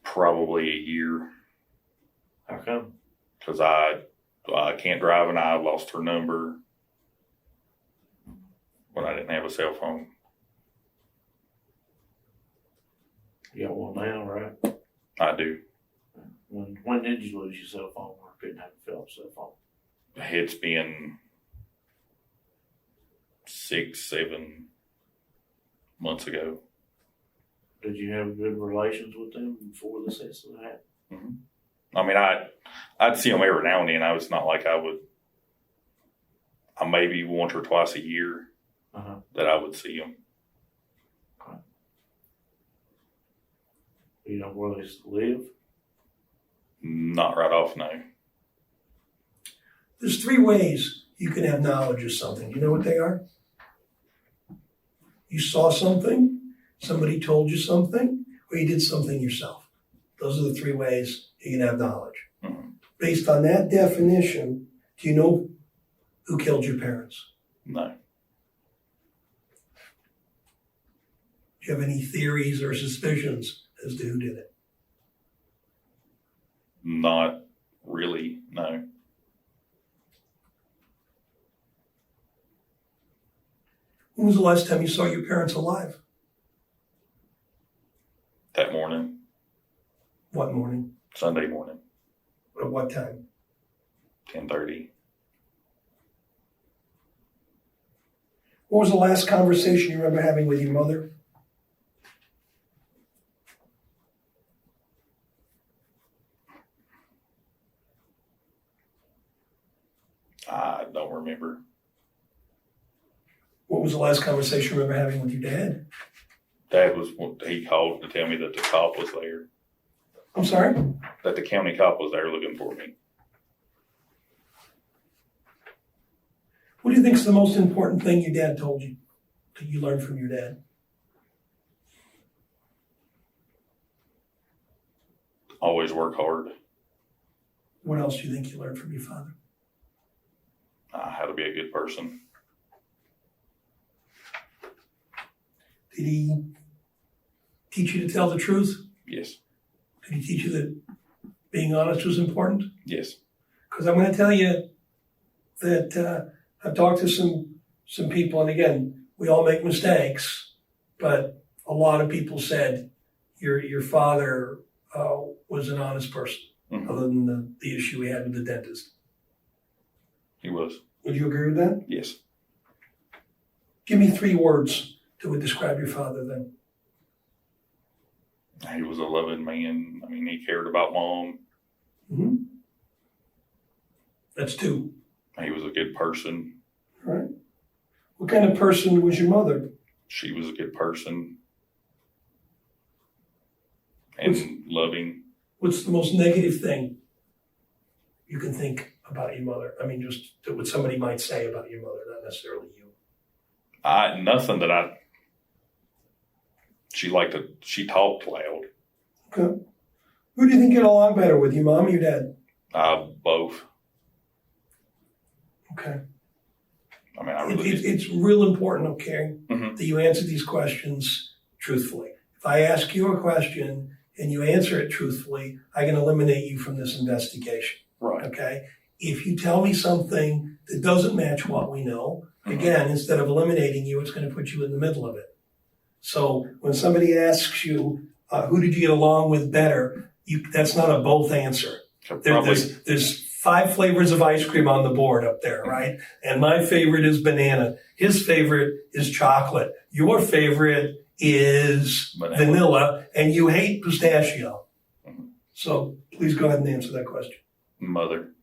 Probably a year. How come? Because I can't drive and I lost her number when I didn't have a cell phone. You got one now, right? I do. When did you lose your cell phone or couldn't have a Phillips cell phone? It's been 6-7 months ago. Did you have good relations with them before this incident happened? I mean, I'd see them every now and then. It's not like I maybe once or twice a year that I would see them. Okay. You know where they live? Not right off, no. There's 3 ways you can have knowledge of something. You know what they are? You saw something, somebody told you something, or you did something yourself. Those are the 3 ways you can have knowledge. Mm-hmm. Based on that definition, do you know who killed your parents? No. Do you have any theories or suspicions as to who did it? Not really, no. When was the last time you saw your parents alive? That morning, What morning? Sunday morning, At what time? 10:30. What was the last conversation you remember having with your mother? I don't remember. What was the last conversation you remember having with your dad? Dad he called to tell me that the cop was there, I'm sorry? that the county cop was there looking for me. What do you think is the most important thing your dad told you that you learned from your dad? Always work hard. What else do you think you learned from your father? How to be a good person. Did he teach you to tell the truth? Yes. Did he teach you that being honest was important? Yes. Because I'm going to tell you that I've talked to some people, and again, we all make mistakes, but a lot of people said your father was an honest person, other than the issue we had with the dentist. He was. Would you agree with that? Yes. Give me 3 words that would describe your father then. He was a loving man. I mean, he cared about Mom. Mm-hmm. That's 2. He was a good person. All right. What kind of person was your mother? She was a good person. And loving. What's the most negative thing you can think about your mother? I mean, just what somebody might say about your mother, not necessarily you. Nothing that she talked loud. Okay. Who do you think get along better with, your mom or your dad? Both. Okay. I mean, I really. It's real important, okay, Mhm. that you answer these questions truthfully. If I ask you a question and you answer it truthfully, I can eliminate you from this investigation, Right. okay? If you tell me something that doesn't match what we know, Mhm. again, instead of eliminating you, it's going to put you in the middle of it. So when somebody asks you, who did you get along with better, that's not a both answer. Probably. There's 5 flavors of ice cream on the board up there, right? And my favorite is banana. His favorite is chocolate. Your favorite is vanilla, and you hate pistachio. Mhm. So please go ahead and answer that question. Mother.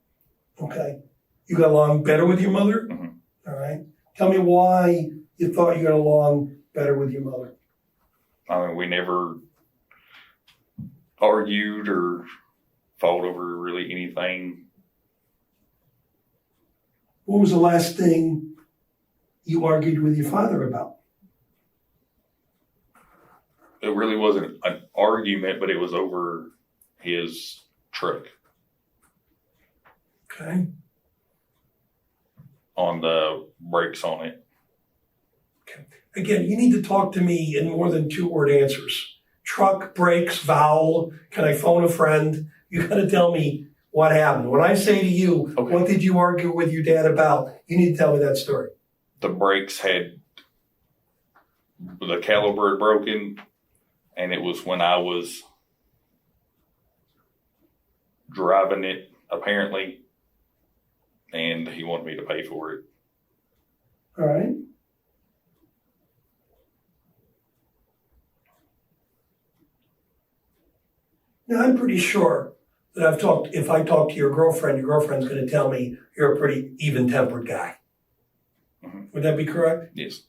Okay. You got along better with your mother? Mhm. All right. Tell me why you thought you got along better with your mother. I mean, we never argued or fought over really anything. What was the last thing you argued with your father about? It really wasn't an argument, but it was over his truck Okay. on the brakes on it. Again, you need to talk to me in more than 2-word answers. Truck, brakes, vowel, can I phone a friend? You got to tell me what happened. When I say to you, Okay. What did you argue with your dad about? You need to tell me that story. The brakes had the caliper had broken, and it was when I was driving it, apparently, and he wanted me to pay for it. All right. Now, I'm pretty sure that if I talk to your girlfriend's going to tell me you're a pretty even-tempered guy. Mhm. Would that be correct? Yes.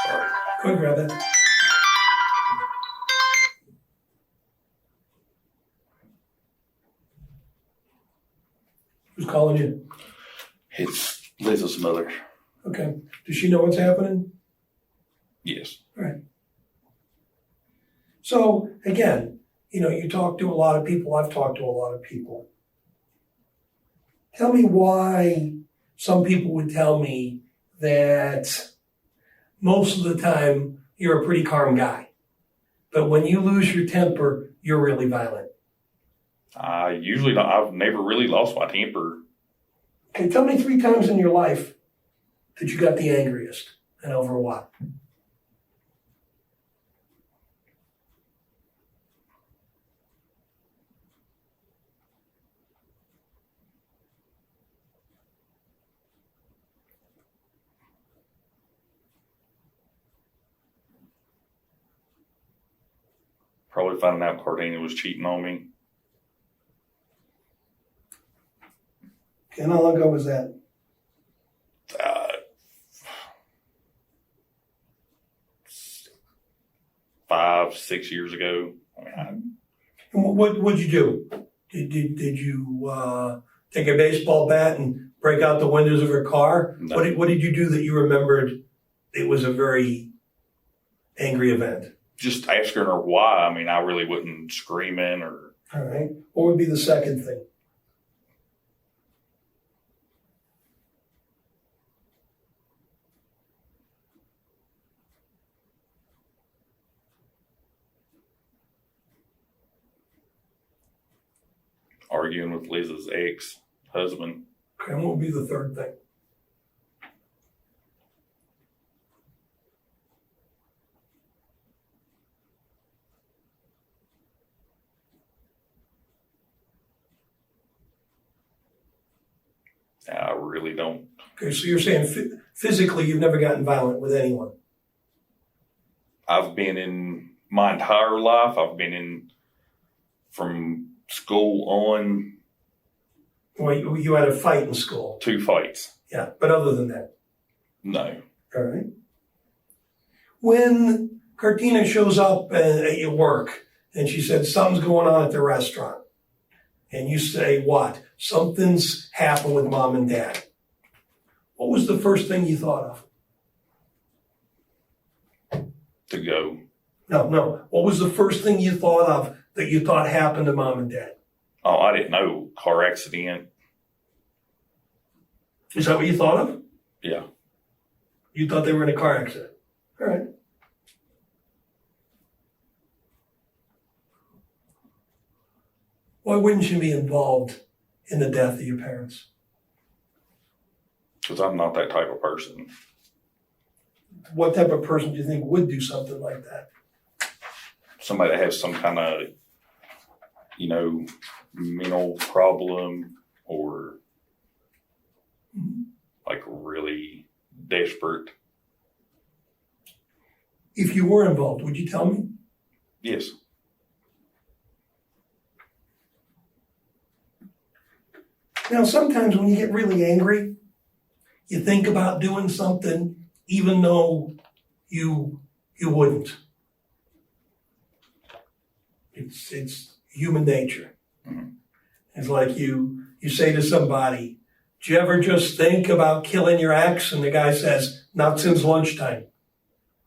Sorry. Go ahead, grab that. Who's calling you? It's Liz's mother. Okay. Does she know what's happening? Yes. So again, you talk to a lot of people. I've talked to a lot of people. Tell me why some people would tell me that most of the time you're a pretty calm guy, but when you lose your temper, you're really violent. I've never really lost my temper. Okay, tell me 3 times in your life that you got the angriest and over what? Probably finding out Cardina was cheating on me. Okay, and how long ago was that? 5, 6 years ago. And what'd you do? Did you take a baseball bat and break out the windows of her car? No. What did you do that you remembered it was a very angry event? Just asking her why. I mean, I really wasn't screaming or. All right. What would be the second thing? Arguing with Liz's ex-husband. Okay, and what would be the third thing? I really don't. Okay, so you're saying physically you've never gotten violent with anyone? I've been in my entire life. I've been in from school on. Well, you had a fight in school. 2 fights. Yeah, but other than that? No. All right. When Cardina shows up at your work and she said, something's going on at the restaurant. And you say, what? Something's happened with mom and dad. What was the first thing you thought of? To go. No. What was the first thing you thought of that you thought happened to mom and dad? Oh, I didn't know. Car accident. Is that what you thought of? Yeah. You thought they were in a car accident. All right. Why wouldn't you be involved in the death of your parents? Because I'm not that type of person. What type of person do you think would do something like that? Somebody that has some kind of, mental problem or like really desperate. If you were involved, would you tell me? Yes. Now, sometimes when you get really angry, you think about doing something even though you wouldn't. It's human nature. Mm-hmm. It's like you say to somebody, "Do you ever just think about killing your ex?" And the guy says, "Not since lunchtime."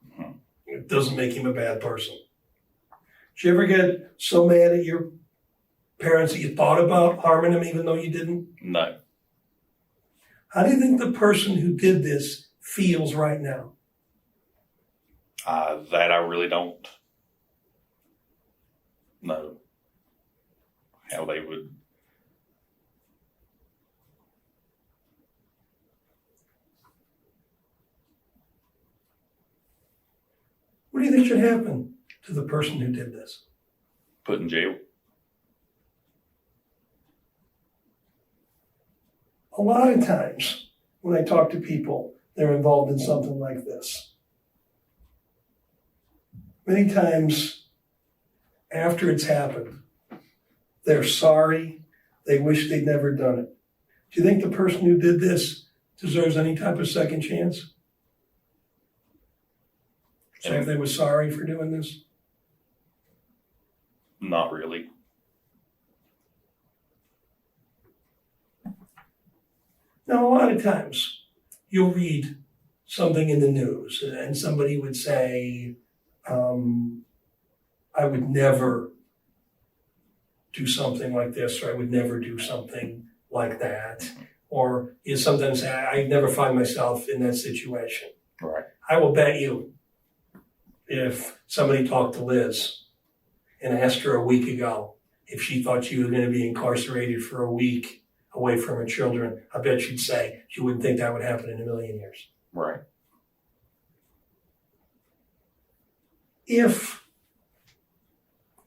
Mm-hmm. It doesn't make him a bad person. Did you ever get so mad at your parents that you thought about harming them even though you didn't? No. How do you think the person who did this feels right now? That I really don't know how they would. What do you think should happen to the person who did this? Put in jail. A lot of times when I talk to people, they're involved in something like this. Many times after it's happened, they're sorry. They wish they'd never done it. Do you think the person who did this deserves any type of second chance? Say if they were sorry for doing this? Not really. Now, a lot of times you'll read something in the news and somebody would say, I would never do something like this, or I would never do something like that. Or you sometimes say, I never find myself in that situation. Right. I will bet you if somebody talked to Liz and asked her a week ago if she thought she was going to be incarcerated for a week away from her children, I bet she'd say she wouldn't think that would happen in a million years. Right. If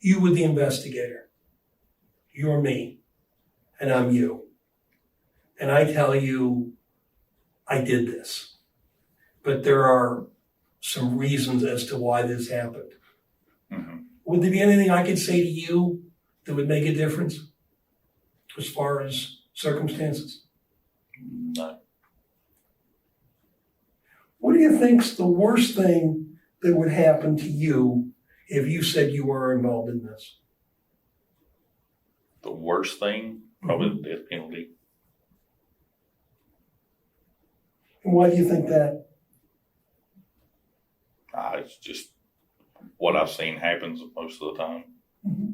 you were the investigator, you're me, and I'm you, and I tell you I did this, but there are some reasons as to why this happened. Mm-hmm. Would there be anything I could say to you that would make a difference as far as circumstances? No. What do you think's the worst thing that would happen to you if you said you were involved in this? The worst thing, probably the death penalty. And why do you think that? It's just what I've seen happens most of the time. Mm-hmm.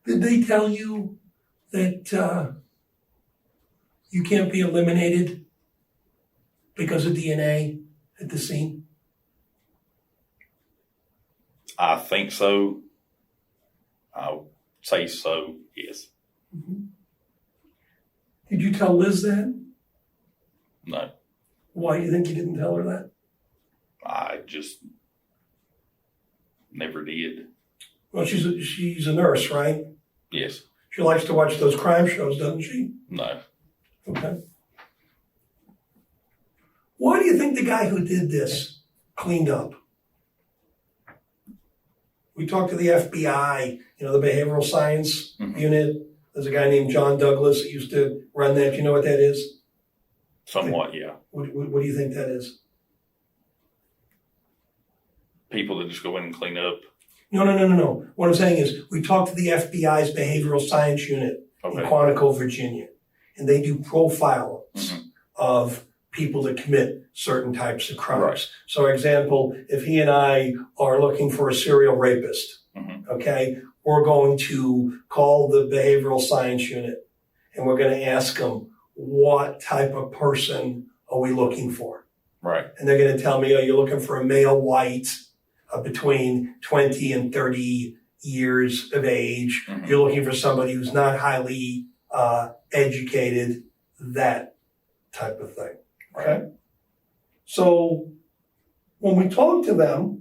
Did they tell you that you can't be eliminated because of DNA at the scene? I think so. I'll say so, yes. Mm-hmm. Did you tell Liz that? No. Why do you think you didn't tell her that? I just never did. Well, she's a nurse, right? Yes. She likes to watch those crime shows, doesn't she? No. Okay. Why do you think the guy who did this cleaned up? We talked to the FBI, the behavioral science unit. There's a guy named John Douglas that used to run that. Do you know what that is? Somewhat, yeah. What do you think that is? people that just go in and clean up. No. What I'm saying is, we talked to the FBI's behavioral science unit in Okay. Quantico, Virginia, and they do profiles Mhm. of people that commit certain types of crimes. Right. So, example, if he and I are looking for a serial rapist, Mhm. okay, we're going to call the behavioral science unit and we're going to ask them, what type of person are we looking for? Right. And they're going to tell me, oh, you're looking for a male white between 20 and 30 years of age. Mhm. You're looking for somebody who's not highly educated, that type of thing. Okay? So when we talked to them,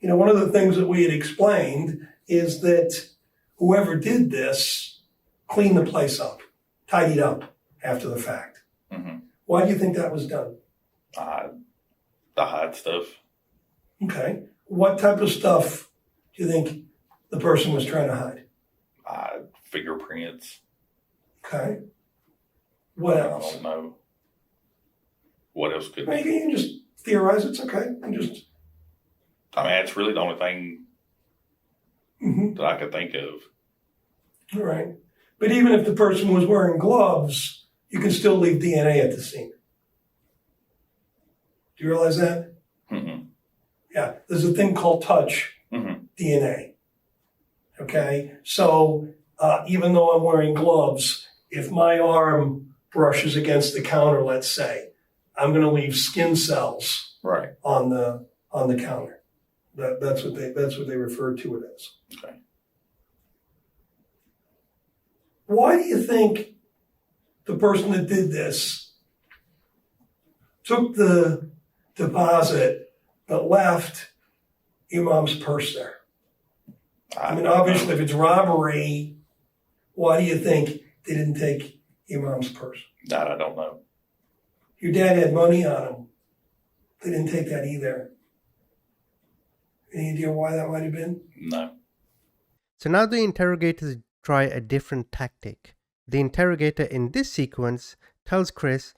one of the things that we had explained is that whoever did this cleaned the place up, tidied up after the fact. Mhm. Why do you think that was done? The hide stuff. Okay. What type of stuff do you think the person was trying to hide? Fingerprints. Okay. What I else? don't know. What else could Maybe be? you can just theorize. It's okay. It's really the only thing that I could think of. All right. But even if the person was wearing gloves, you can still leave DNA at the scene. Do you realize that? Mhm. Yeah. There's a thing called touch Mhm. DNA. Okay. So even though I'm wearing gloves, if my arm brushes against the counter, let's say, I'm going to leave skin cells Right. on the counter. That's what they refer to it as. Okay. Why do you think the person that did this took the deposit but left your mom's purse there? I mean, obviously, if it's robbery, why do you think they didn't take your mom's purse? That I don't know. Your dad had money on him. They didn't take that either. Any idea why that might have been? No. So now the interrogators try a different tactic. The interrogator in this sequence tells Chris,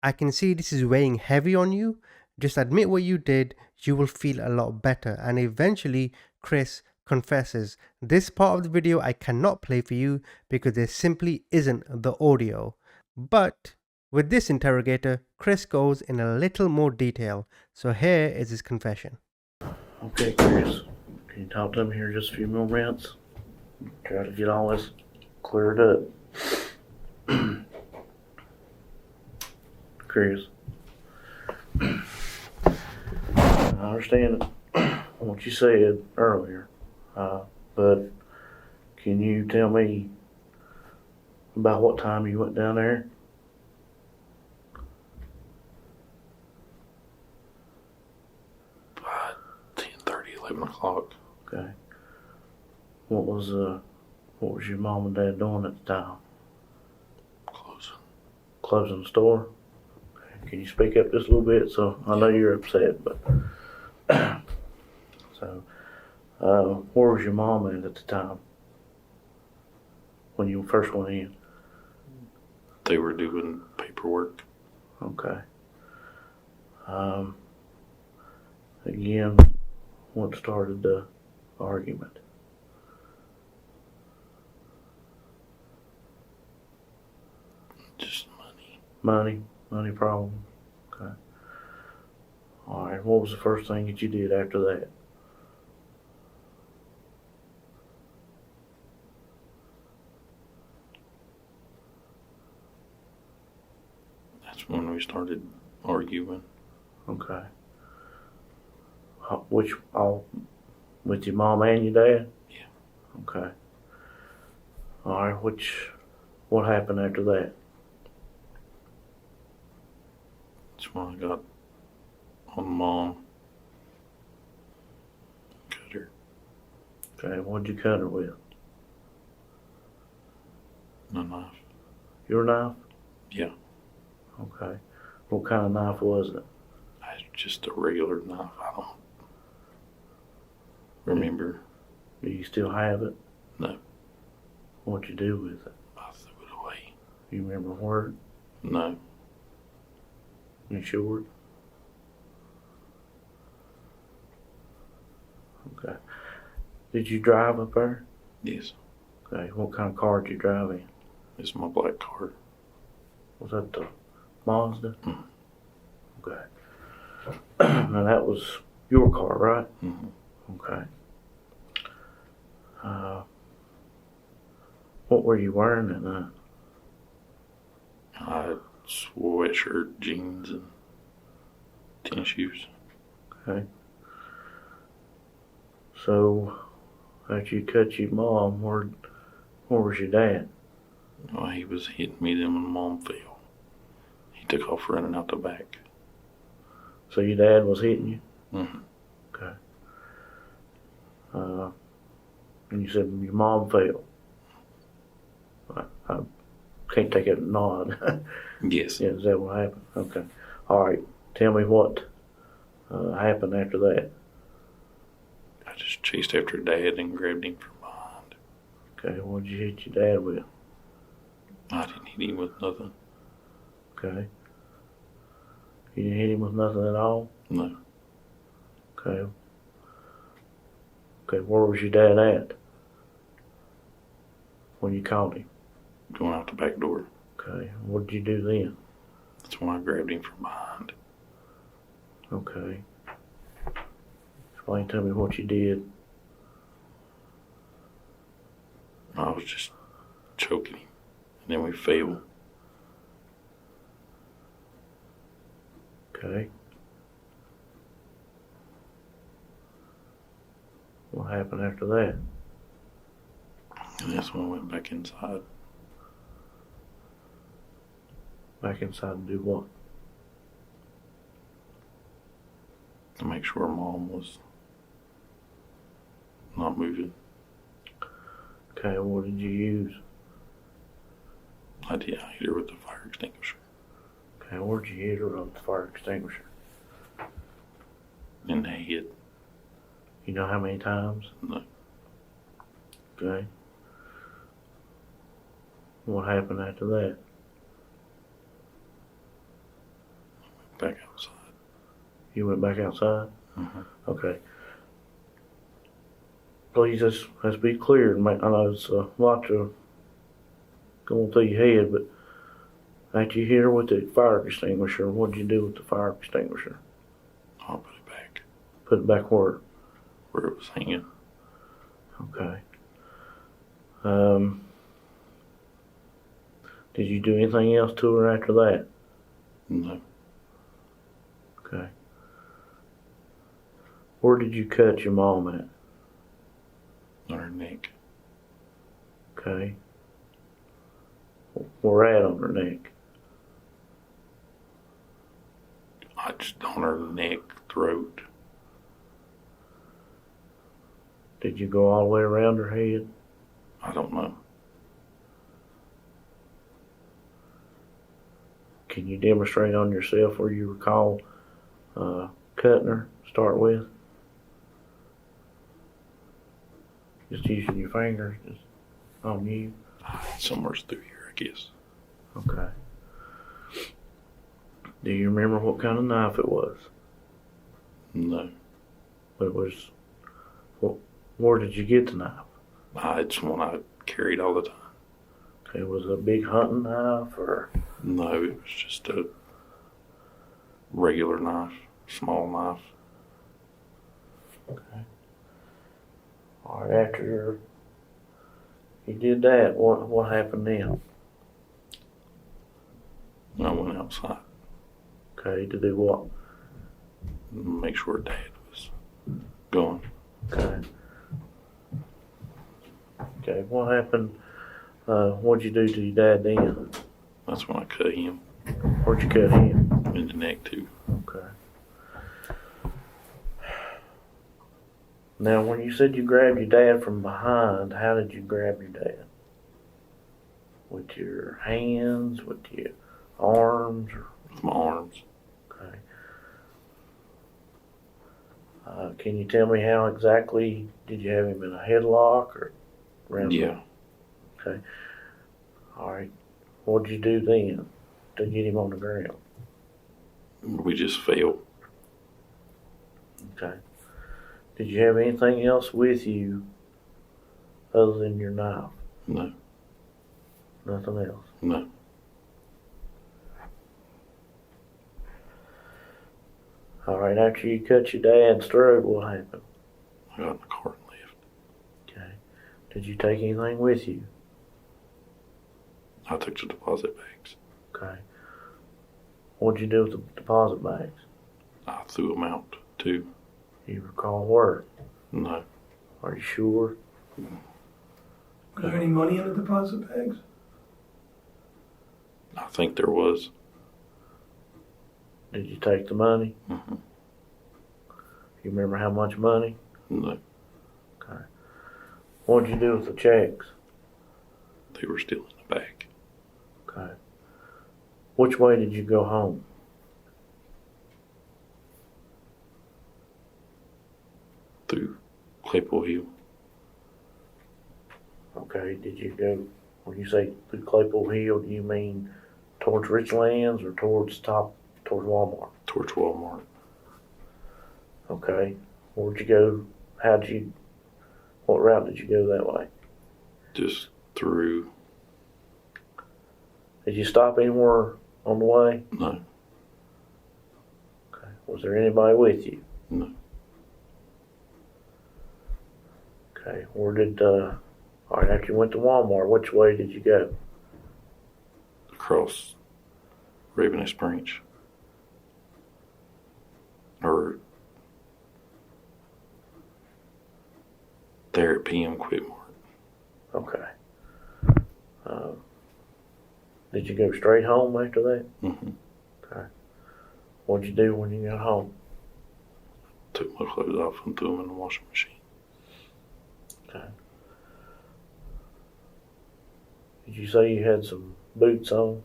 I can see this is weighing heavy on you. Just admit what you did, you will feel a lot better. And eventually, Chris confesses. This part of the video I cannot play for you because there simply isn't the audio. But with this interrogator, Chris goes in a little more detail. So here is his confession. Okay, Chris, can you talk to me here just a few more minutes? Try to get all this cleared up. Chris, I understand what you said earlier, but can you tell me about what time you went down there? About 10:30, 11 o'clock. Okay. What was your mom and dad doing at the time? Closing. Closing the store? Okay. Can you speak up just a little bit? So I know you're upset, but so where was your mom at the time when you first went in? They were doing paperwork. Okay. Again, what started the argument? Just money. Money problem. Okay. All right. What was the first thing that you did after that? That's when we started arguing. Okay. With your mom and your dad? Yeah. Okay. All right. What happened after that? That's when I got on Mom. Cut her. Okay. What'd you cut her with? No knife. Your knife? Yeah. Okay. What kind of knife was it? It's just a regular knife. I don't remember. Do you still have it? No. What'd you do with it? I threw it away. You remember where? No. You sure? Did you drive up there? Yes. Okay. What kind of car did you drive in? It's my black car. Was that the Mazda? Mhm. Okay. Now that was your car, right? Mm-hmm. Okay. What were you wearing that night? I had sweatshirt, jeans, and tennis shoes. Okay. So, after you cut your mom, where was your dad? Well, he was hitting me then when Mom fell. He took off running out the back. So your dad was hitting you? Mm-hmm. Okay. And you said your mom fell. I can't take a nod. Yes. Yeah, is that what happened? Okay. All right. Tell me what happened after that. I just chased after Dad and grabbed him from behind. Okay. What did you hit your dad with? I didn't hit him with nothing. Okay. You didn't hit him with nothing at all? No. Okay. Okay. Where was your dad at when you called him? Going out the back door. Okay. What did you do then? That's when I grabbed him from behind. Okay. Explain to me what you did. I was just choking him. And then we fell. Okay. What happened after that? And that's when I went back inside. Back inside and do what? To make sure Mom was not moving. Okay, what did you use? I hit her with the fire extinguisher. Okay, where'd you hit her with the fire extinguisher? In the head. You know how many times? No. Okay. What happened after that? Back outside. You went back outside? Mm-hmm. Okay. Please, let's be clear. I know it's a lot to going through your head, but after you hit her with the fire extinguisher, what'd you do with the fire extinguisher? I'll put it back Put it back where? where it was hanging. Okay. Did you do anything else to her after that? No. Okay. Where did you cut your mom at? On her neck. Okay. Where at on her neck? I just on her neck, throat. Did you go all the way around her head? I don't know. Can you demonstrate on yourself where you recall cutting her? Start with. Just using your fingers, just on you. Somewhere through here, I guess. Okay. Do you remember what kind of knife it was? No. But it was. Where did you get the knife? It's one I carried all the time. Okay, was it a big hunting knife or? No, it was just a regular knife, small knife. Okay. All right, after you did that, what happened then? I went outside. Okay, to do what? Make sure Dad was gone. Okay. Okay, what happened? What'd you do to your dad then? That's when I cut him Where'd you cut him? in the neck too. Okay. Now, when you said you grabbed your dad from behind, how did you grab your dad? With your hands, with your arms? With my arms. Okay. Can you tell me how exactly, did you have him in a headlock or around? Yeah. Okay. All right. What did you do then to get him on the ground? We just fell. Okay. Did you have anything else with you other than your knife? No. Nothing else? No. All right, after you cut your dad's throat, what happened? I got in the car and left. Okay. Did you take anything with you? I took the deposit bags. Okay. What'd you do with the deposit bags? I threw them out too. You recall where? No. Are you sure? Was there any money in the deposit bags? I think there was. Did you take the money? Mm-hmm. You remember how much money? No. Okay. What'd you do with the checks? They were still in the bag. Okay. Which way did you go home? Through Claypool Hill. Okay, did you go, when you say through Claypool Hill, do you mean towards Richlands or towards Walmart? Towards Walmart. Okay. Where'd you go? What route did you go that way? Just through. Did you stop anywhere on the way? No. Okay. Was there anybody with you? No. Okay. All right, after you went to Walmart, which way did you go? Across Ravenous Branch. Or there at PM Quitmart. Okay. Did you go straight home after that? Mm-hmm. Okay. What'd you do when you got home? Took my clothes off and threw them in the washing machine. Okay. Did you say you had some boots on?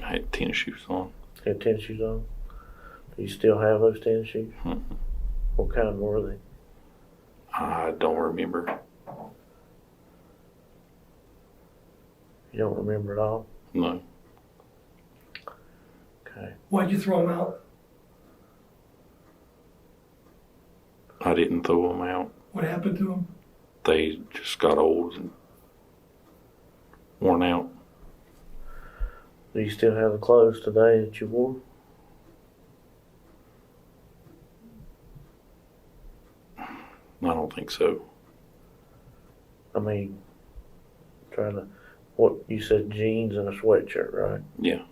I had tennis shoes on. You had tennis shoes on? Do you still have those tennis shoes? Mm-hmm. What kind were they? I don't remember. You don't remember at all? No. Okay. Why'd you throw them out? I didn't throw them out. What happened to them? They just got old and worn out. Do you still have the clothes today that you wore? I don't think so. I mean, what you said, jeans and a sweatshirt, right? Yeah.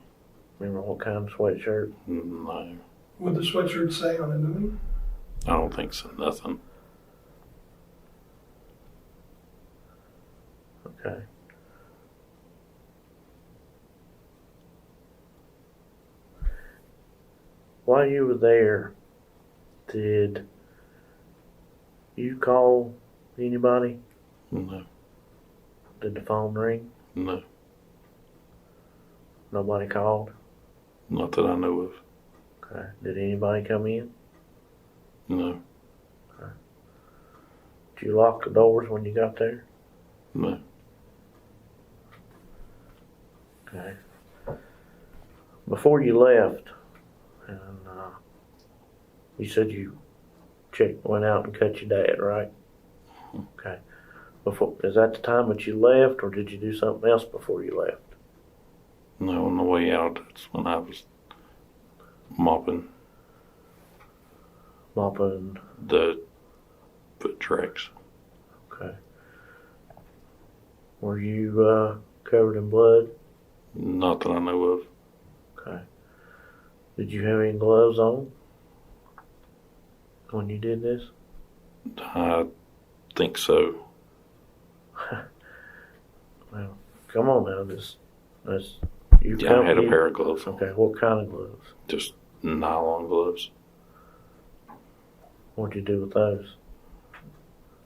Remember what kind of sweatshirt? No. What did the sweatshirt say on it? Nothing? I don't think so. Nothing. Okay. While you were there, did you call anybody? No. Did the phone ring? No. Nobody called? Not that I know of. Okay. Did anybody come in? No. Did you lock the doors when you got there? No. Okay. Before you left, and you said you went out and cut your dad, right? Okay. Is that the time that you left, or did you do something else before you left? No, on the way out, that's when I was mopping the foot tracks. Okay. Were you covered in blood? Not that I know of. Okay. Did you have any gloves on when you did this? I think so. Well, come on now. That's you. Yeah, I had a pair of gloves on. Okay. What kind of gloves? Just nylon gloves. What'd you do with those?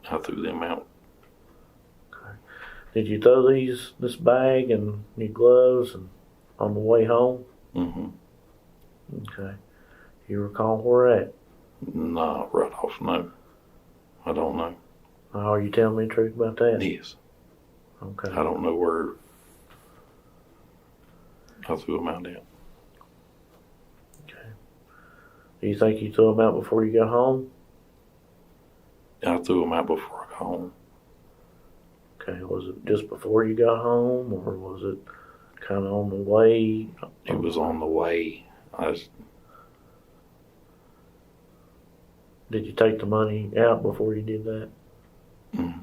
I threw them out. Okay. Did you throw this bag and your gloves and on the way home? Mm-hmm. Okay. You recall where at? Nah, right off, no. I don't know. Are you telling me the truth about that? Yes. Okay. I don't know where I threw them out at. Okay. Do you think you threw them out before you got home? I threw them out before I got home. Okay, was it just before you got home, or was it kind of on the way? It was on the way. Did you take the money out before you did that? Mm,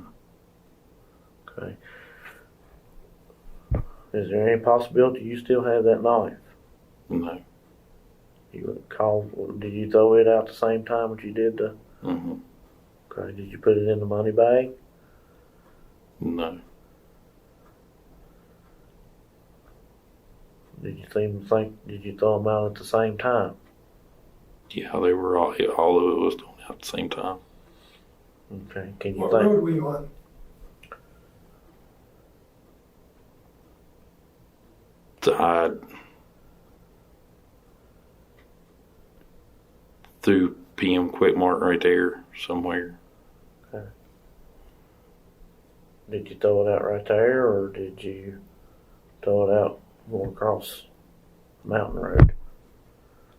Okay. Is there any possibility you still have that knife? no. You would call. Did you throw it out the same time that you did the? Mm-hmm. Okay. Did you put it in the money bag? No. Did you think? Did you throw them out at the same time? Yeah, they were all of it was thrown out at the same time. Okay. Can you What think? road were you on? Through PM Quick Mart right there somewhere. Did you throw it out right there, or did you throw it out going across the mountain road?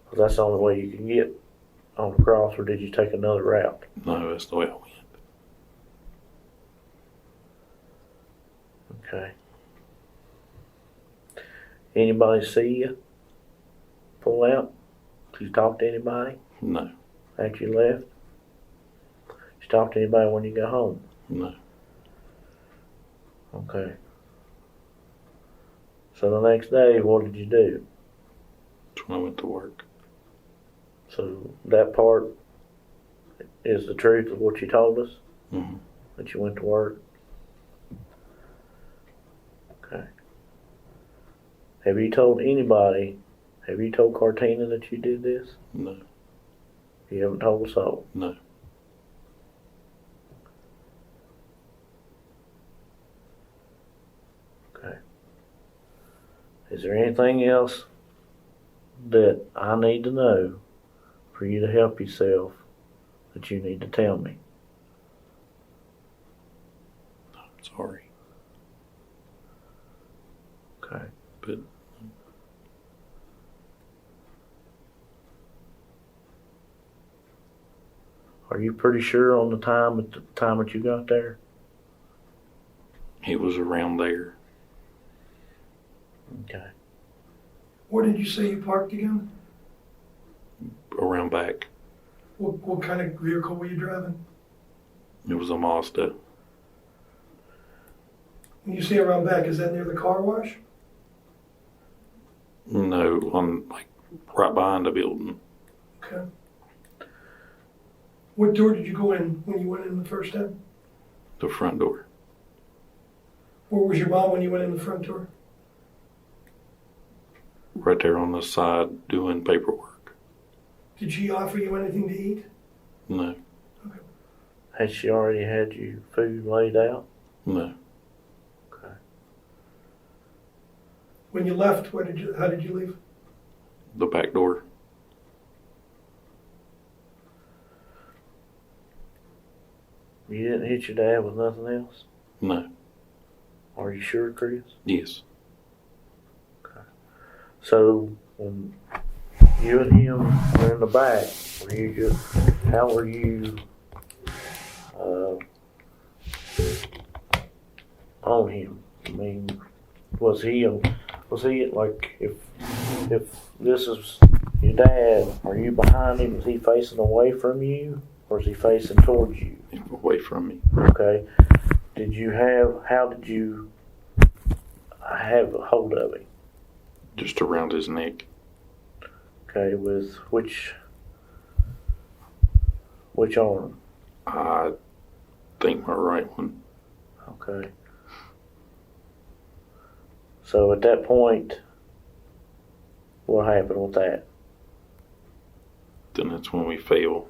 'Cause that's the only way you can get on the cross, or did you take another route? No, that's the way I went. Okay. Anybody see you pull out? Did you talk to anybody No. after you left? Did you talk to anybody when you got home? No. Okay. So the next day, what did you do? That's when I went to work. So that part is the truth of what you told us? Mm-hmm. That you went to work? Okay. Have you told anybody, have you told Cartina that you did this? No. You haven't told a soul? No. Okay. Is there anything else that I need to know for you to help yourself that you need to tell me? Sorry. Okay. But Are you pretty sure on the time that you got there? it was around there. Okay. Where did you say you parked again? Around back. What kind of vehicle were you driving? It was a Mazda. When you say around back, is that near the car wash? No, on right behind the building. Okay. What door did you go in when you went in the first time? The front door. Where was your mom when you went in the front door? Right there on the side doing paperwork. Did she offer you anything to eat? No. Has she already had you food laid out? No. Okay. When you left, how did you leave? The back door. You didn't hit your dad with nothing else? No. Are you sure, Chris? Yes. So when you and him were in the back, how were you on him? I mean, was he like, if this is your dad, are you behind him? Is he facing away from you, or is he facing towards you? Away from me. Okay. How did you have a hold of him? Just around his neck. Okay, with which arm? I think my right one. Okay. So at that point, what happened with that? Then that's when we fell.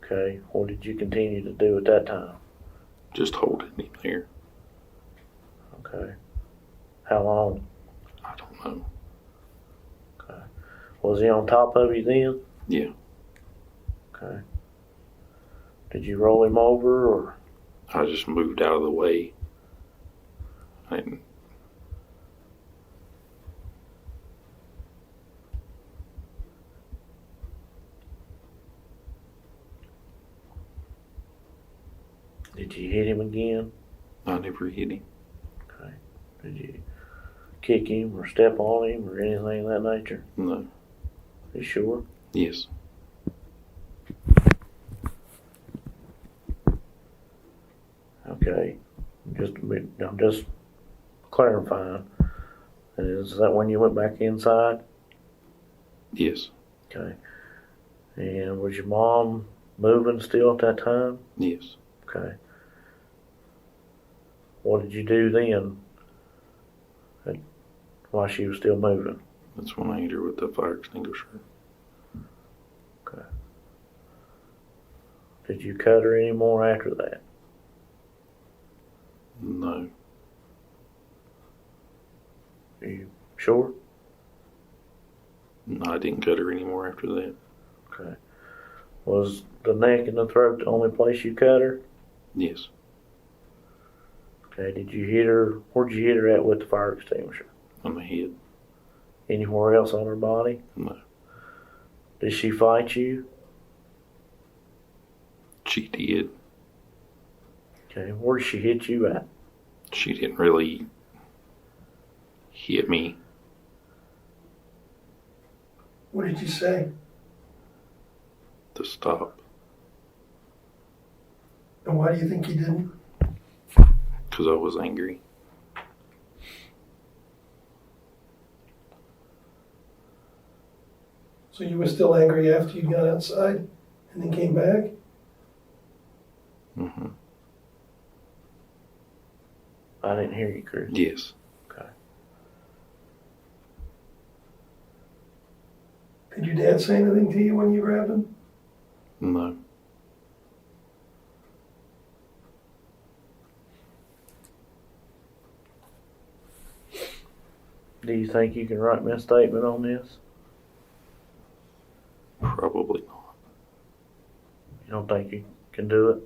Okay. What did you continue to do at that time? Just holding him there. Okay. How long? I don't know. Okay. Was he on top of you then? Yeah. Okay. Did you roll him over, or? I just moved out of the way. And Did you hit him again? I never hit him. Okay. Did you kick him or step on him or anything of that nature? No. You sure? Yes. Okay. I'm just clarifying. Is that when you went back inside? Yes. Okay. And was your mom moving still at that time? Yes. Okay. What did you do then while she was still moving? That's when I hit her with the fire extinguisher. Okay. Did you cut her any more after that? No. Are you sure? No, I didn't cut her anymore after that. Okay. Was the neck and the throat the only place you cut her? Yes. Okay. Did you hit her? Where'd you hit her at with the fire extinguisher? On the head. Anywhere else on her body? No. Did she fight you? She did. Okay. Where did she hit you at? She didn't really hit me. What did you say? To stop. And why do you think you didn't? Because I was angry. So you were still angry after you got outside and then came back? Mm-hmm. I didn't hear you, Chris. Yes. Okay. Did your dad say anything to you when you grabbed him? No. Do you think you can write me a statement on this? Probably not. You don't think you can do it?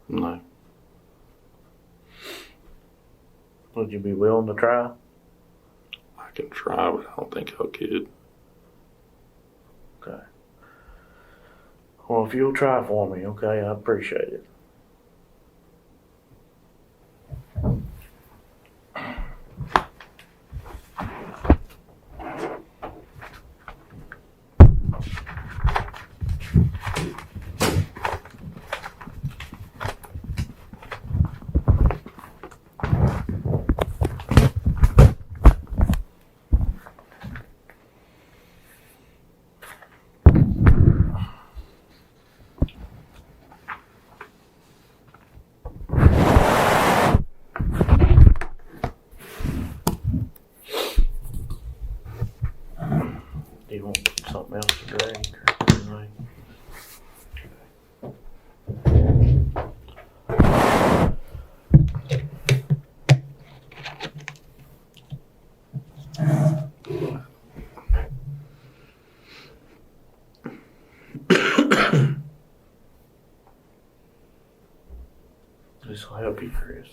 No. Would you be willing to try? I can try, but I don't think I could. Okay. Well, if you'll try for me, okay, I appreciate it. Do you want something else to drink or anything? This will help you, Chris.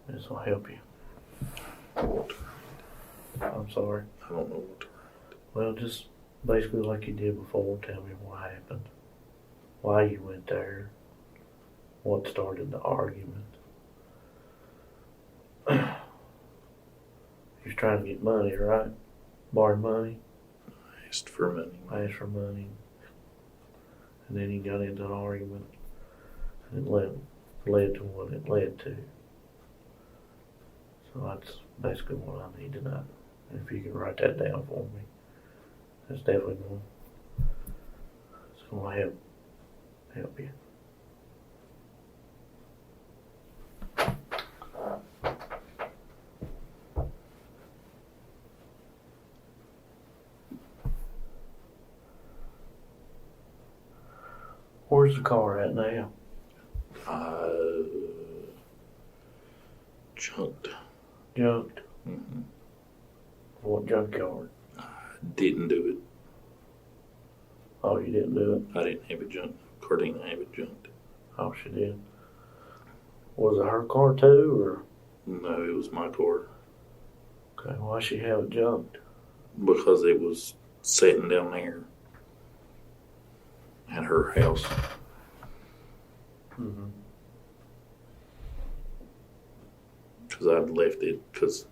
This will help you. I'm sorry. I don't know what to Well, just basically like you did before, tell me what happened. Why you went there. What started the argument. You're trying to get money, right? Borrow money. ask for money. Ask for money. And then you got into an argument. And it led to what it led to. So that's basically what I need to know. If you can write that down for me, that's definitely going to help you. Where's the car at now? Junked. Junked. Mm-hmm. What junkyard? Didn't do it. Oh, you didn't do it? I didn't have it junked. Cardina have it junked. Oh, she did. Was it her car too, or No, it was my car okay? Why she have it junked? because it was sitting down there at her house. Mm-hmm. Because I'd left it because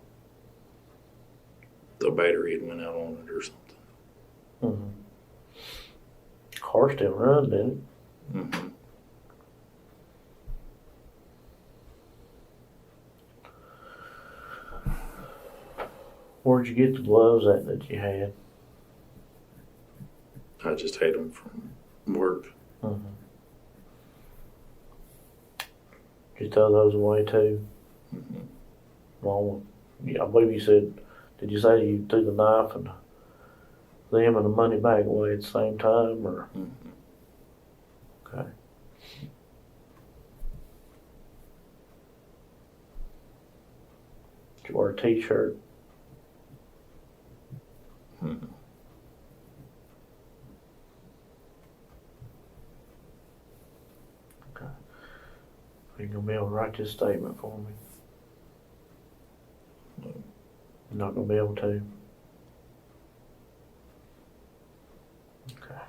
the battery had went out on it or something. Mm-hmm. Car still run, didn't it? Mm-hmm. Where'd you get the gloves at that you had? I just had them from work. Mm-hmm. Did you throw those away too? Mm-hmm. Well, yeah, I believe you said. Did you say you threw the knife and them and the money bag away at the same time, or Mm-hmm. okay? Did you wear a t-shirt? Mm-hmm. Okay. Are you gonna be able to write this statement for me? No. You're not gonna be able to. Okay.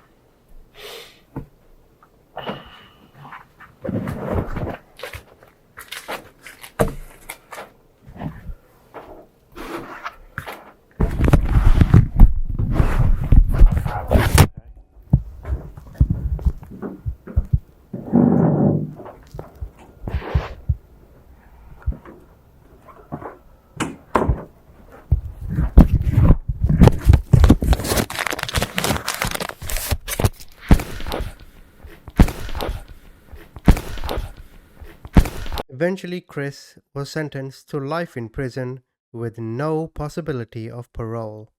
Eventually, Chris was sentenced to life in prison with no possibility of parole.